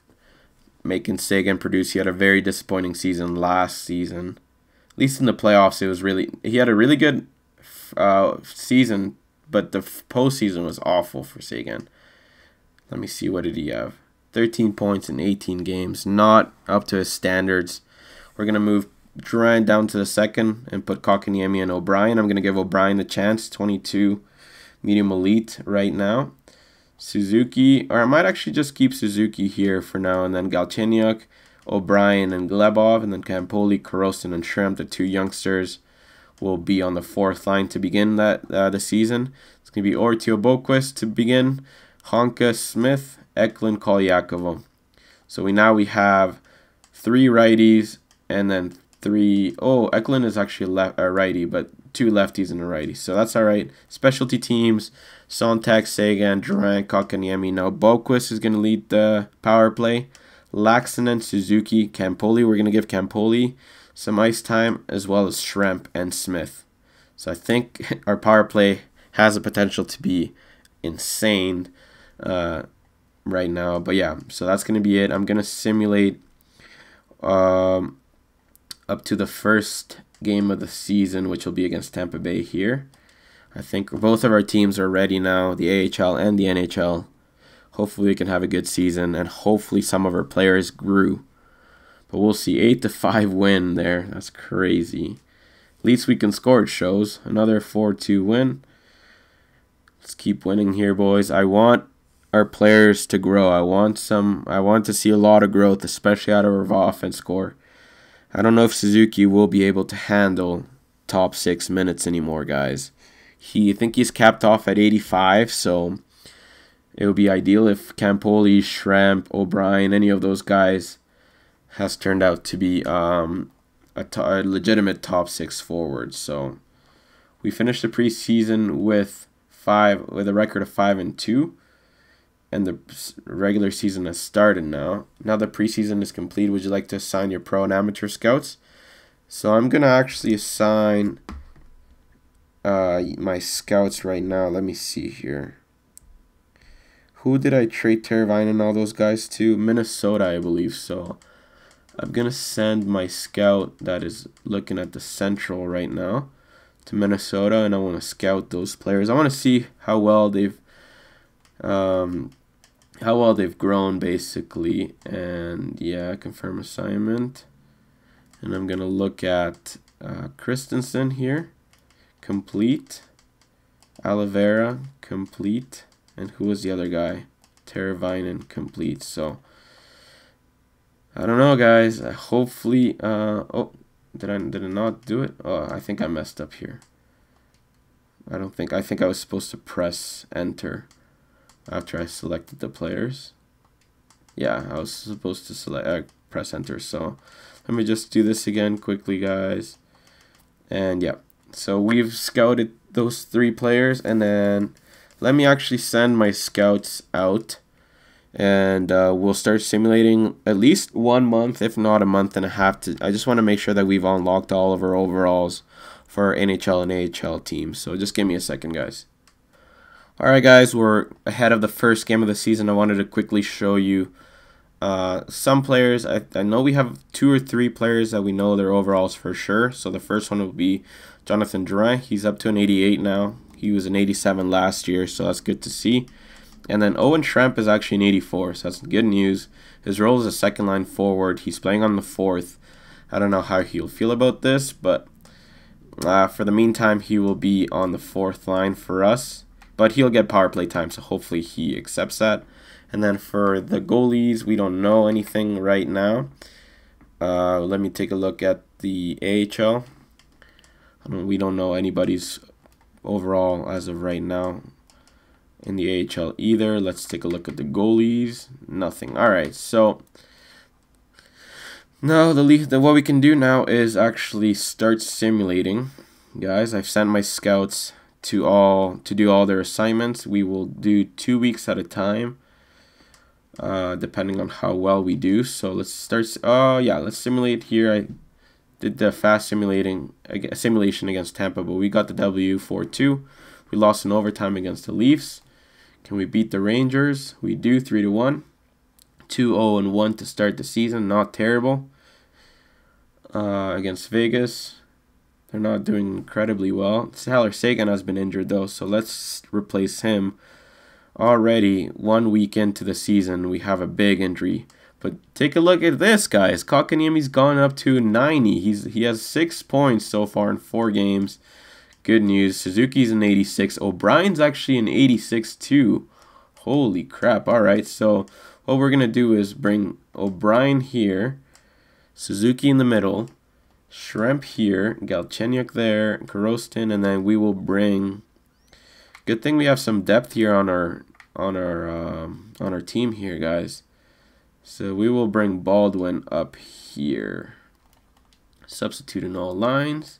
making Sagan produce. He had a very disappointing season last season. At least in the playoffs, he had a really good season, but the postseason was awful for Sagan. Let me see, what did he have? 13 points in 18 games, not up to his standards. We're gonna move Durant down to the second and put Kotkaniemi and O'Brien. I'm gonna give O'Brien a chance. 22, medium elite right now. Suzuki, or I might actually just keep Suzuki here for now, and then Galchenyuk, O'Brien, and Glebov, and then Campoli, Korosin, and Shrimp, the 2 youngsters, will be on the 4th line to begin the season. It's going to be Ortio Boquist to begin, Honka, Smith, Eklund, Kolyakovo. So we have 3 righties, and then 3... Oh, Eklund is actually a righty, but 2 lefties and a righty. So that's all right. Specialty teams, Sontag, Sagan, Durant, Kotkaniemi. Now Boquist is going to lead the power play. Laxinen, Suzuki, Campoli. We're going to give Campoli some ice time, as well as Shrimp and Smith. So I think our power play has the potential to be insane right now. But yeah, so that's going to be it. I'm going to simulate up to the first game of the season, which will be against Tampa Bay here. I think both of our teams are ready now, the AHL and the NHL. Hopefully we can have a good season, and hopefully some of our players grew. But we'll see. 8-5 win there. That's crazy. At least we can score, it shows. Another 4-2 win. Let's keep winning here, boys. I want our players to grow. I want to see a lot of growth, especially out of our offense core. I don't know if Suzuki will be able to handle top 6 minutes anymore, guys. I think he's capped off at 85, so it would be ideal if Campoli, Shrimp, O'Brien, any of those guys has turned out to be a legitimate top 6 forward. So we finished the preseason with a record of 5-2. And the regular season has started now. Now the preseason is complete. Would you like to assign your pro and amateur scouts? So I'm going to actually assign my scouts right now. Let me see here. Who did I trade Teravainen and all those guys to? Minnesota, I believe. So I'm going to send my scout that is looking at the Central right now to Minnesota, and I want to scout those players. I want to see how well they've grown, basically. And yeah, confirm assignment. And I'm going to look at Christensen here. Complete. Oliveira, complete. And who was the other guy? Teravainen, complete. So I don't know, guys. Hopefully, oh, did I not do it? Oh, I think I messed up here. I think I was supposed to press enter after I selected the players. Yeah, I was supposed to select press enter. So let me just do this again quickly, guys. And yeah, so we've scouted those 3 players, and then let me actually send my scouts out, and we'll start simulating at least 1 month, if not a month and a half. I just want to make sure that we've unlocked all of our overalls for our NHL and AHL teams. So just give me a second, guys. Alright, guys, we're ahead of the first game of the season. I wanted to quickly show you some players. I know we have 2 or 3 players that we know their overalls for sure. So the first one will be Jonathan Drouin. He's up to an 88 now. He was an 87 last year, so that's good to see. And then Owen Schramp is actually an 84, so that's good news. His role is a second line forward. He's playing on the 4th. I don't know how he'll feel about this, but for the meantime, he will be on the 4th line for us. But he'll get power play time, so hopefully he accepts that. And then for the goalies, we don't know anything right now. Let me take a look at the AHL. We don't know anybody's overall as of right now in the AHL either. Let's take a look at the goalies. Nothing. Alright, so now what we can do now is actually start simulating. Guys, I've sent my scouts to do all their assignments. We will do 2 weeks at a time, depending on how well we do. So let's start. Let's simulate here. I did the fast simulation against Tampa, but we got the W 4-2. We lost in overtime against the Leafs. Can we beat the Rangers? We do, 3-1. 2-0-1 to start the season. Not terrible. Against Vegas, they're not doing incredibly well. Tyler Seguin has been injured though, so let's replace him. Already 1 week into the season, we have a big injury. But take a look at this, guys. Kotkaniemi's gone up to 90. He has 6 points so far in 4 games. Good news. Suzuki's an 86. O'Brien's actually an 86 too. Holy crap. Alright, so what we're going to do is bring O'Brien here, Suzuki in the middle, Schramp here, Galchenyuk there, Korostin, and then we will bring. Good thing we have some depth here on our team here, guys. So we will bring Baldwin up here. Substitute in all lines.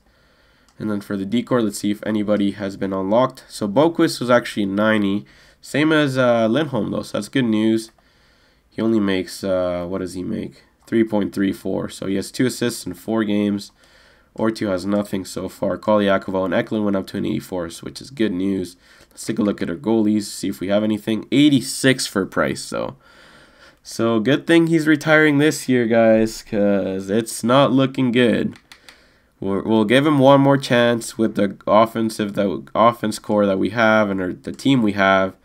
And then for the decor, let's see if anybody has been unlocked. So Boquist was actually 90. Same as Lindholm, though, so that's good news. He only makes, what does he make? 3.34. So he has 2 assists in 4 games. Ortu has nothing so far. Kolyakovo and Eklund went up to an 84, which is good news. Let's take a look at our goalies, see if we have anything. 86 for Price, though. So good thing he's retiring this year, guys, because it's not looking good. We'll give him one more chance with the offense core that we have and the team we have,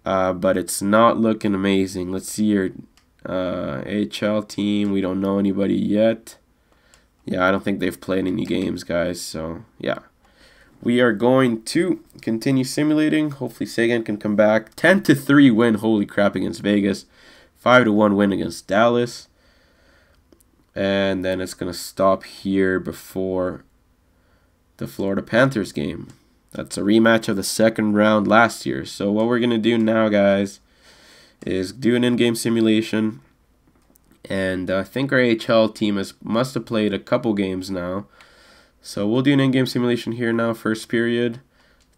but it's not looking amazing. Let's see your AHL team. We don't know anybody yet. Yeah, I don't think they've played any games, guys. So yeah, we are going to continue simulating. Hopefully Seguin can come back. 10-3 win. Holy crap, against Vegas. 5-1 win against Dallas. And then it's going to stop here before the Florida Panthers game. That's a rematch of the second round last year. So what we're going to do now, guys, is do an in-game simulation. And I think our AHL team must have played a couple games now. So we'll do an in-game simulation here now. First period.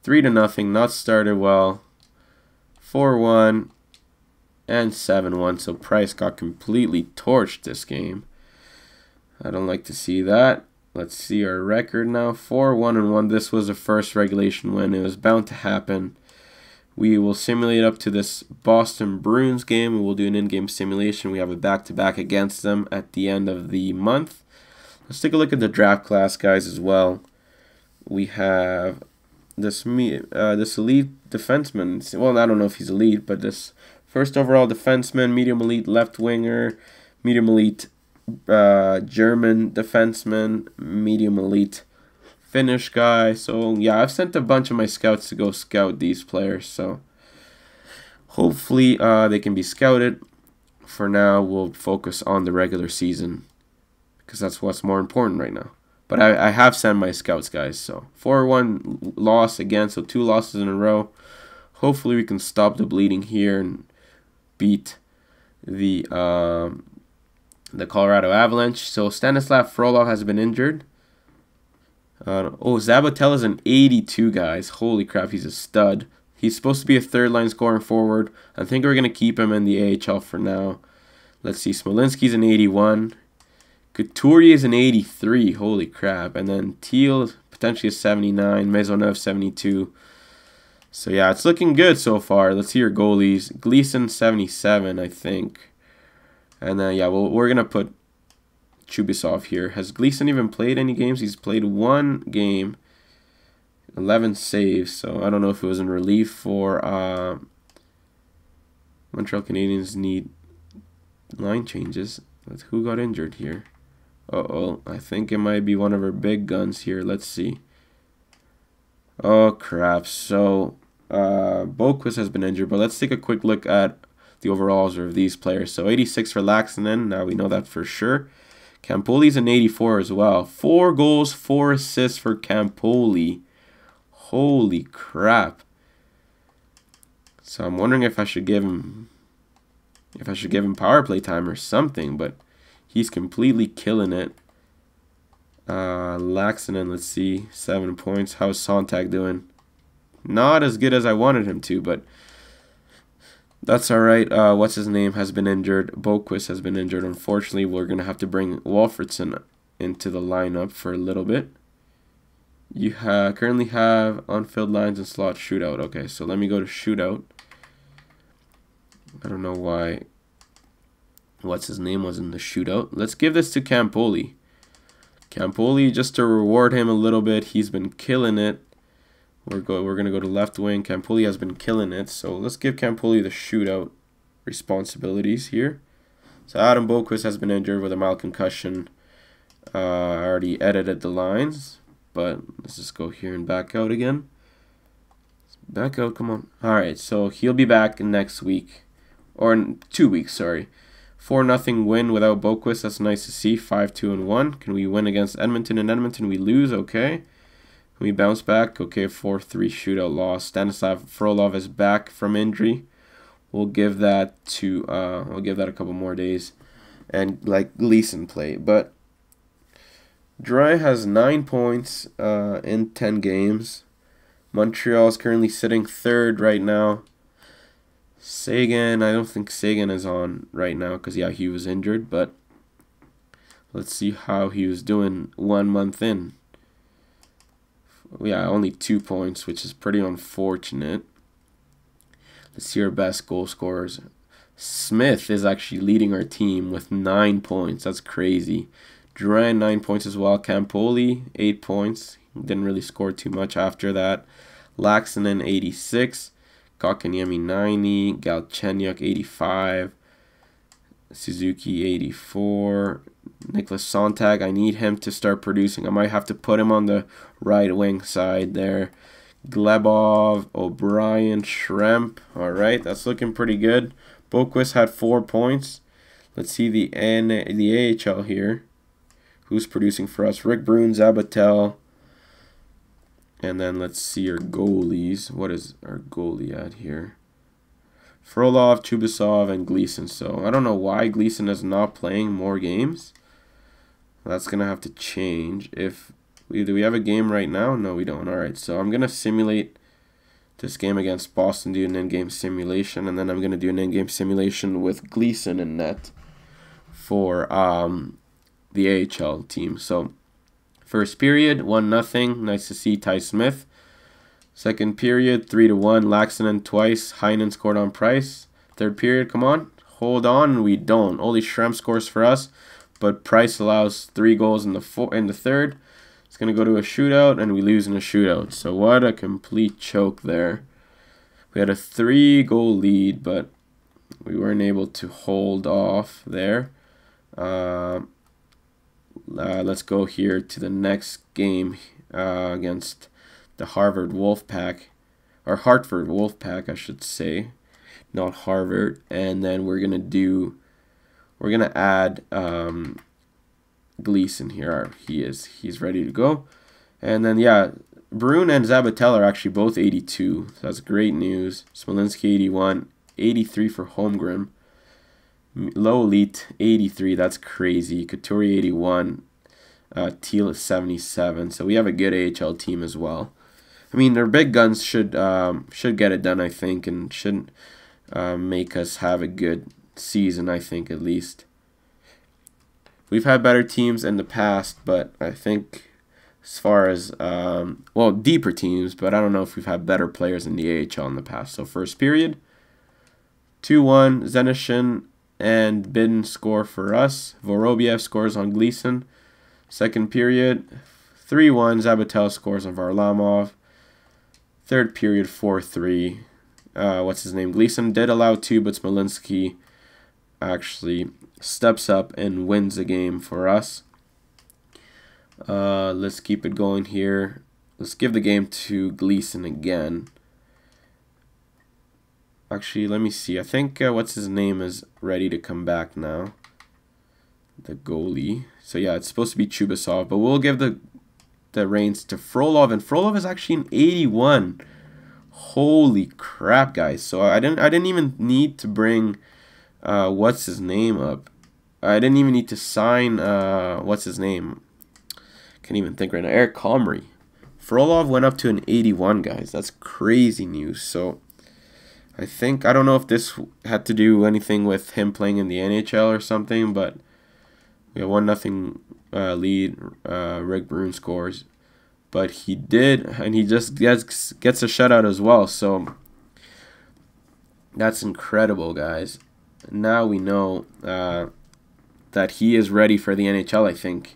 3-0. Not started well. 4-1. And 7-1. So Price got completely torched this game. I don't like to see that. Let's see our record now. 4-1-1. This was the first regulation win. It was bound to happen. We will simulate up to this Boston Bruins game. We will do an in-game simulation. We have a back-to-back against them at the end of the month. Let's take a look at the draft class, guys, as well. We have this elite defenseman. Well, I don't know if he's elite, but this first overall defenseman, medium elite left winger, medium elite German defenseman, medium elite Finnish guy. So yeah, I've sent a bunch of my scouts to go scout these players, so hopefully they can be scouted. For now, we'll focus on the regular season because that's what's more important right now. But I have sent my scouts, guys. So 4-1 loss again, so 2 losses in a row. Hopefully we can stop the bleeding here and beat the Colorado Avalanche. So Stanislav Frolov has been injured. Zabotel is an 82, guys. Holy crap, he's a stud. He's supposed to be a third-line scoring forward. I think we're going to keep him in the AHL for now. Let's see, Smolinski's an 81. Couturier is an 83. Holy crap. And then Teal, potentially a 79. Maisonneuve, 72. So, yeah, it's looking good so far. Let's see your goalies. Gleason, 77, I think. And then, yeah, we're going to put Chubisov here. Has Gleason even played any games? He's played 1 game, 11 saves. So I don't know if it was in relief for Montreal Canadiens need line changes. Who got injured here? I think it might be one of our big guns here. Let's see. Oh crap. So Boquist has been injured, but let's take a quick look at the overalls of these players. So 86 for Laxinen. Now we know that for sure. Campoli's an 84 as well. 4 goals, 4 assists for Campoli. Holy crap. So I'm wondering if I should give him power play time or something, but he's completely killing it. Laxinen, let's see, 7 points. How's Sontag doing? Not as good as I wanted him to, but that's alright. What's his name has been injured. Boquist has been injured. Unfortunately, we're going to have to bring Walfredson into the lineup for a little bit. You currently have unfilled lines and slot shootout. Okay, so let me go to shootout. I don't know why what's his name was in the shootout. Let's give this to Campoli. Campoli, just to reward him a little bit. He's been killing it. We're going to go to left wing. Campoli has been killing it. So let's give Campoli the shootout responsibilities here. So Adam Boquist has been injured with a mild concussion. I already edited the lines. But let's just go here and back out again. Back out, come on. Alright, so he'll be back next week. Or in 2 weeks, sorry. 4-0 win without Boquist. That's nice to see. 5-2-1. Can we win against Edmonton? In Edmonton, we lose. Okay. Can we bounce back? Okay, 4-3 shootout loss. Stanislav Frolov is back from injury. We'll give that a couple more days, and like Gleason play. But Dry has 9 points in 10 games. Montreal is currently sitting 3rd right now. Sagan, I don't think Sagan is on right now because yeah, he was injured. But let's see how he was doing 1 month in. Yeah, only 2 points, which is pretty unfortunate. Let's see our best goal scorers. Smith is actually leading our team with 9 points. That's crazy. Duran, 9 points as well. Campoli, 8 points. Didn't really score too much after that. Laxinen, 86. Kotkaniemi, 90. Galchenyuk, 85. Suzuki, 84. Nicholas Sontag, I need him to start producing. I might have to put him on the right wing side there. Glebov, O'Brien, Schremp. Alright, that's looking pretty good. Boquist had 4 points. Let's see the AHL here. Who's producing for us? Rick Brune, Zabotel. And then let's see our goalies. What is our goalie at here? Frolov, Chubisov, and Gleason. So I don't know why Gleason is not playing more games. That's going to have to change. Do we have a game right now? No, we don't. Alright, so I'm going to simulate this game against Boston, do an in-game simulation, and then I'm going to do an in-game simulation with Gleason in net for the AHL team. So First period, 1-0. Nice to see Ty Smith. Second period, 3-1. Laxinen twice. Heinen scored on Price. Third period, come on. Hold on. We don't. Only Schrem scores for us, but Price allows 3 goals in the third. It's going to go to a shootout, and we lose in a shootout. So what a complete choke there. We had a 3-goal lead, but we weren't able to hold off there. Let's go here to the next game against the Hartford Wolfpack, I should say, not Harvard. And then we're gonna add Gleason here. He's ready to go. And then yeah, Brune and Zabatel are actually both 82. So that's great news. Smolinski 81, 83 for Holmgren. Low Elite 83. That's crazy. Couturier 81. Teal is 77. So we have a good AHL team as well. I mean, their big guns should get it done, I think, and shouldn't make us have a good season, I think, at least. We've had better teams in the past, but I think as far as, well, deeper teams, but I don't know if we've had better players in the AHL in the past. So first period, 2-1, Zenishin and Bidden score for us. Vorobiev scores on Gleason. Second period, 3-1, Zabatel scores on Varlamov. Third period, 4-3. What's his name? Gleason did allow 2, but Smolinski actually steps up and wins the game for us. Let's keep it going here. Let's give the game to Gleason again. Actually, let me see. I think what's his name is ready to come back now. The goalie. So yeah, it's supposed to be Chubasov, but we'll give the reins to Frolov, and Frolov is actually an 81. Holy crap, guys! So I didn't even need to bring what's his name up. I didn't even need to sign what's his name. Can't even think right now. Eric Comrie. Frolov went up to an 81, guys. That's crazy news. So I don't know if this had to do anything with him playing in the NHL or something, but we have 1-0 lead. Rick Brune scores, but he did, and he just gets a shutout as well. So that's incredible, guys. Now we know that he is ready for the NHL, I think.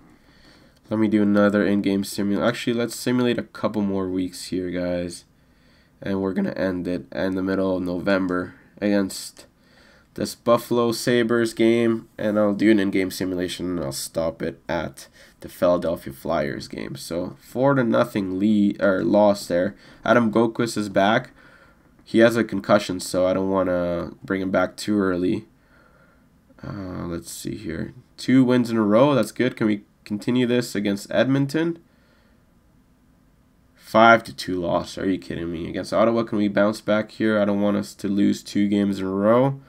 Let me do another in-game simulation. Actually, let's simulate a couple more weeks here, guys. And we're going to end it in the middle of November against this Buffalo Sabres game. And I'll do an in-game simulation, and I'll stop it at the Philadelphia Flyers game. So 4-0 lead or loss there. Adam Goquist is back. He has a concussion, so I don't want to bring him back too early. Let's see here. 2 wins in a row. That's good. Can we continue this against Edmonton? 5-2 loss. Are you kidding me? Against Ottawa, can we bounce back here? I don't want us to lose 2 games in a row.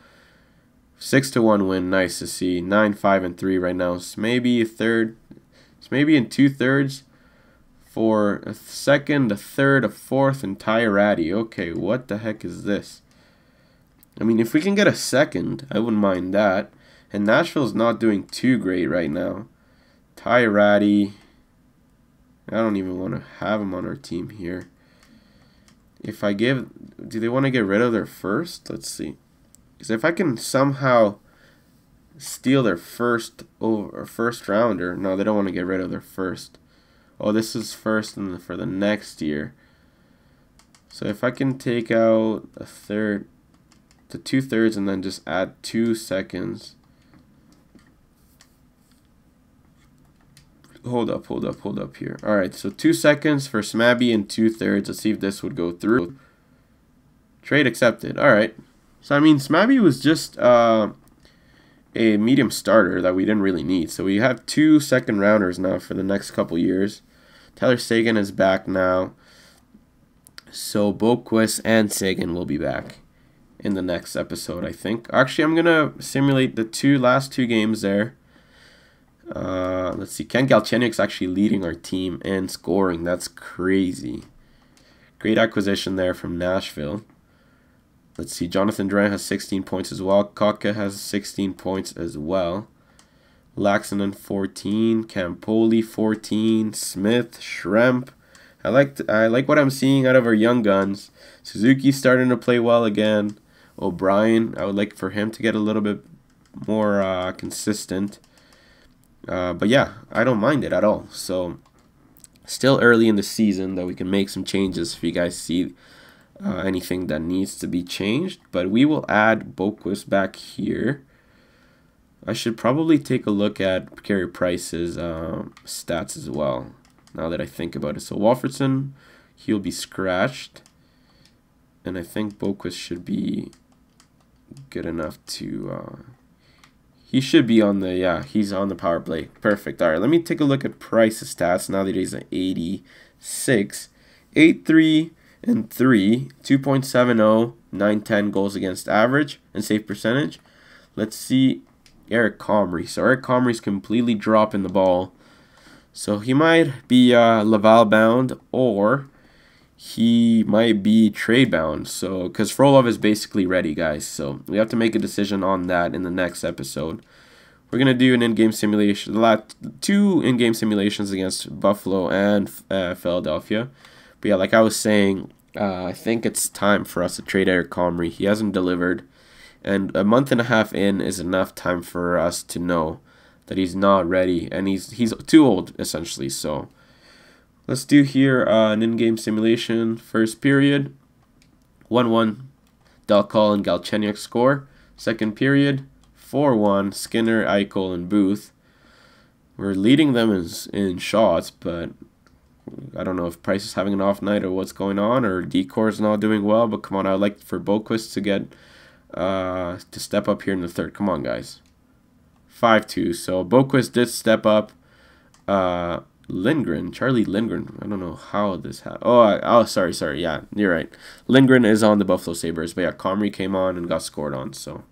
6-1 win. Nice to see. 9-5-3 right now. So maybe a third. It's maybe in 2/3 for a second, a third, a fourth, and Tyratty. Okay, what the heck is this? I mean, if we can get a second, I wouldn't mind that. And Nashville's not doing too great right now. Tyratty. I don't even want to have him on our team here. If I give... Do they want to get rid of their first? Let's see. Because if I can somehow steal their first rounder... No, they don't want to get rid of their first. Oh, this is first for the next year. So if I can take out a third... to 2/3 and then just add 2 seconds... Hold up here. Alright, so 2 seconds for Smabby and 2/3. Let's see if this would go through. Trade accepted. Alright. So, I mean, Smabby was just a medium starter that we didn't really need. So, we have 2 second rounders now for the next couple years. Tyler Seguin is back now. So, Boquist and Seguin will be back in the next episode, I think. Actually, I'm going to simulate the last two games there. Let's see. Ken Galchenyuk's actually leading our team in scoring. That's crazy. Great acquisition there from Nashville. Let's see. Jonathan Drouin has 16 points as well. Kaka has 16 points as well. Laxonen 14, Campoli 14, Smith, Schremp. I like what I'm seeing out of our young guns. Suzuki's starting to play well again. O'Brien, I would like for him to get a little bit more consistent. But yeah, I don't mind it at all. So still early in the season that we can make some changes if you guys see anything that needs to be changed. But we will add Boquist back here. I should probably take a look at Carey Price's stats as well, now that I think about it. So Walfredson, he'll be scratched. And I think Boquist should be good enough to... he should be on the... Yeah, he's on the power play. Perfect. All right, let me take a look at Price's stats now that he's at 86. 8-3 and 3, 2.70, 910 goals against average and save percentage. Let's see Eric Comrie. So Eric Comrie's completely dropping the ball. So he might be Laval bound, or he might be trade bound. So because Frolov is basically ready, guys. So we have to make a decision on that in the next episode. We're gonna do an in-game simulation. The last 2 in-game simulations against Buffalo and Philadelphia. But yeah, like I was saying, I think it's time for us to trade Eric Comrie. He hasn't delivered. And a month and a half in is enough time for us to know that he's not ready, and he's too old essentially. So let's do here an in-game simulation. First period, 1-1, Dalcol and Galchenyuk score. Second period, 4-1, Skinner, Eichel, and Booth. We're leading them in shots, but I don't know if Price is having an off night or what's going on, or Decor's not doing well. But come on, I'd like for Boquist to get to step up here in the third. Come on, guys. 5-2. So Boquist did step up. Lindgren, Charlie Lindgren. I don't know how this happened. Oh, sorry. Yeah, you're right. Lindgren is on the Buffalo Sabres, but yeah, Comrie came on and got scored on. So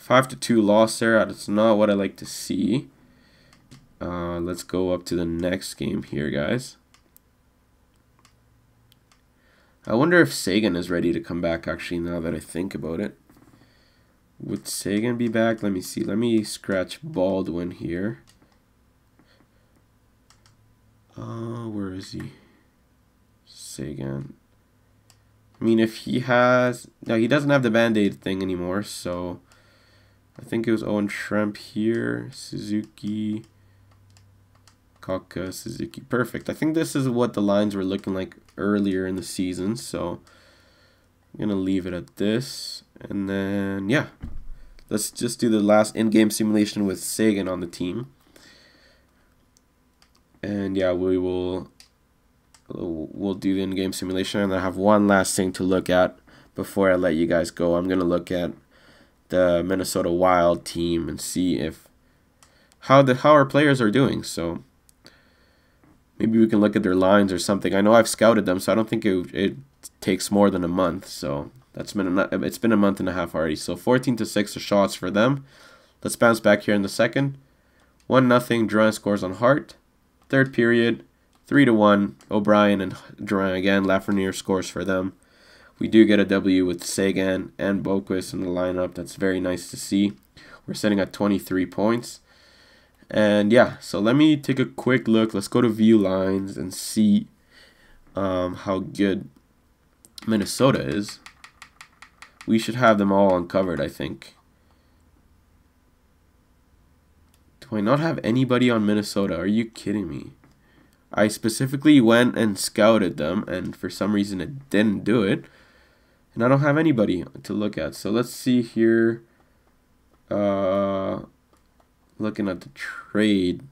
5-2 loss there. That's not what I like to see. Let's go up to the next game here, guys. I wonder if Sagan is ready to come back, actually, now that I think about it. Would Sagan be back? Let me see. Let me scratch Baldwin here. Where is he? Sagan. I mean, if he has... No, he doesn't have the Band-Aid thing anymore, so... I think it was Owen Schremp here. Suzuki... Kaka, Suzuki. Perfect. I think this is what the lines were looking like earlier in the season, so... I'm going to leave it at this. And then, yeah. Let's just do the last in-game simulation with Sagan on the team. And yeah, we'll do the in-game simulation. And I have one last thing to look at before I let you guys go. I'm going to look at the Minnesota Wild team and see if how our players are doing. So maybe we can look at their lines or something. I know I've scouted them, so I don't think it takes more than a month. So it's been a month and a half already. So 14-6 the shots for them. Let's bounce back here in the second. 1-0 Drouin scores on Hart. Third period, 3-1 O'Brien and Drouin again. Lafreniere scores for them. We do get a W with Sagan and Boquist in the lineup. That's very nice to see. We're sitting at 23 points. And yeah, so let me take a quick look. Let's go to view lines and see how good Minnesota is. We should have them all uncovered, I think. Do I not have anybody on Minnesota? Are you kidding me? I specifically went and scouted them, and for some reason it didn't do it. And I don't have anybody to look at. So let's see here. Looking at the trade.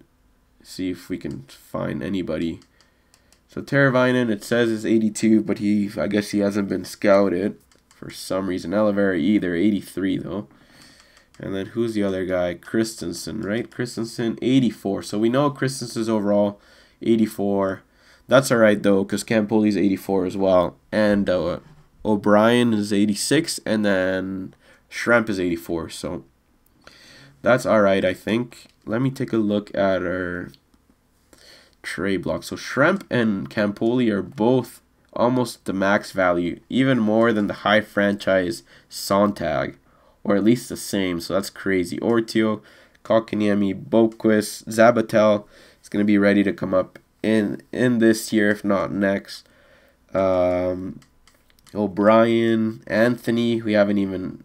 See if we can find anybody. So Teravainen, it says is 82, but I guess he hasn't been scouted for some reason. Olivera either, 83 though. And then who's the other guy? Christensen, right? Christensen, 84. So we know Christensen's overall 84. That's all right, though, because Campoli's 84 as well. And O'Brien is 86, and then Schremp is 84. So that's all right, I think. Let me take a look at our trade block. So Schremp and Campoli are both almost the max value, even more than the high franchise Sontag. Or at least the same, so that's crazy. Ortio, Kotkaniemi, Boquist, Zabatel is going to be ready to come up in this year, if not next. O'Brien, Anthony, we haven't even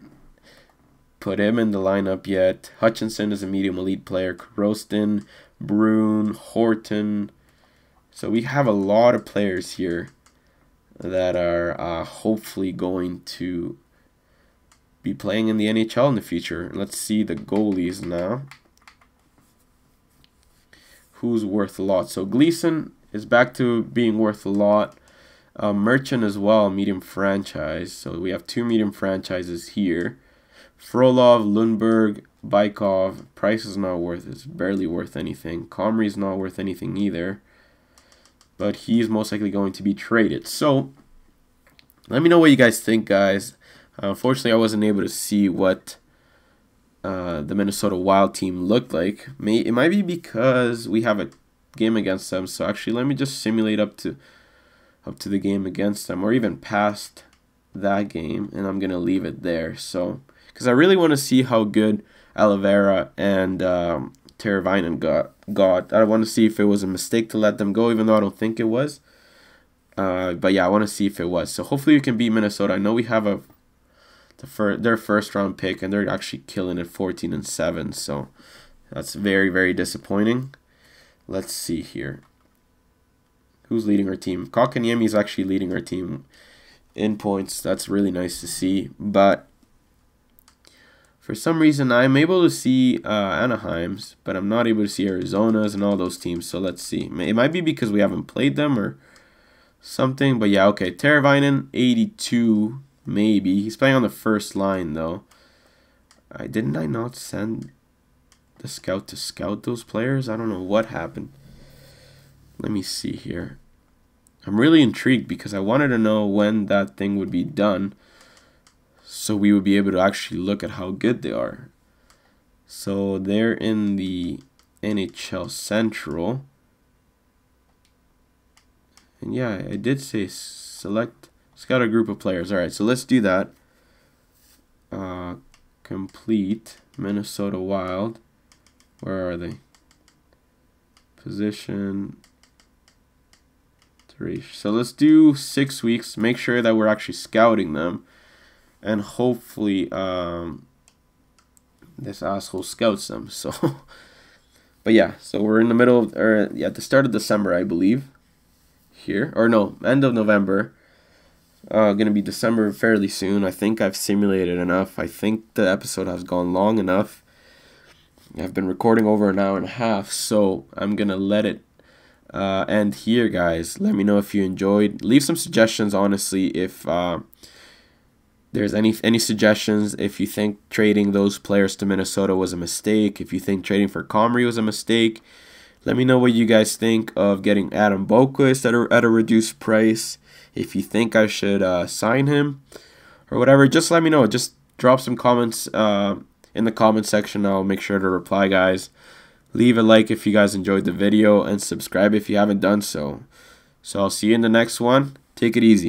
put him in the lineup yet. Hutchinson is a medium elite player. Croston, Brune, Horton. So we have a lot of players here that are hopefully going to be playing in the NHL in the future. Let's see the goalies now. Who's worth a lot? So Gleason is back to being worth a lot. Merchant as well, medium franchise. So we have 2 medium franchises here. Frolov, Lundberg, Bykov. Price is not worth it. It's barely worth anything. Comrie is not worth anything either. But he's most likely going to be traded. So let me know what you guys think, guys. Unfortunately, I wasn't able to see what the Minnesota Wild team looked like. It might be because we have a game against them. So actually, let me just simulate up to the game against them, or even past that game, and I'm gonna leave it there. So, because I really want to see how good Oliveira and Teravainen got. I want to see if it was a mistake to let them go, even though I don't think it was. But yeah, I want to see if it was. So hopefully we can beat Minnesota. I know we have their first round pick, and they're actually killing it, 14-7. So that's very, very disappointing. Let's see here. Who's leading our team? Kotkaniemi is actually leading our team in points. That's really nice to see. But for some reason, I'm able to see Anaheim's, but I'm not able to see Arizona's and all those teams. So let's see. It might be because we haven't played them or something. But yeah, okay. Teravainen, 82, maybe. He's playing on the first line, though. Didn't I not send the scout to scout those players? I don't know what happened. Let me see here. I'm really intrigued because I wanted to know when that thing would be done so we would be able to actually look at how good they are. So they're in the NHL Central. And yeah, I did say scout a group of players. Alright, so let's do that. Complete Minnesota Wild. Where are they? Position. So let's do 6 weeks. Make sure that we're actually scouting them, and hopefully this asshole scouts them. So, but yeah, so we're in the middle of, or yeah, at the start of December, I believe. Here, or no, end of November. Gonna be December fairly soon. I think I've simulated enough. I think the episode has gone long enough. I've been recording over an hour and a half, so I'm gonna let it end here, guys. Let me know if you enjoyed. Leave some suggestions, honestly, if there's any suggestions. If you think trading those players to Minnesota was a mistake, if you think trading for Comrie was a mistake, let me know what you guys think of getting Adam Boquist at a reduced price. If you think I should sign him or whatever, just let me know. Just drop some comments in the comment section. I'll make sure to reply, guys. Leave a like if you guys enjoyed the video, and subscribe if you haven't done so. So I'll see you in the next one. Take it easy.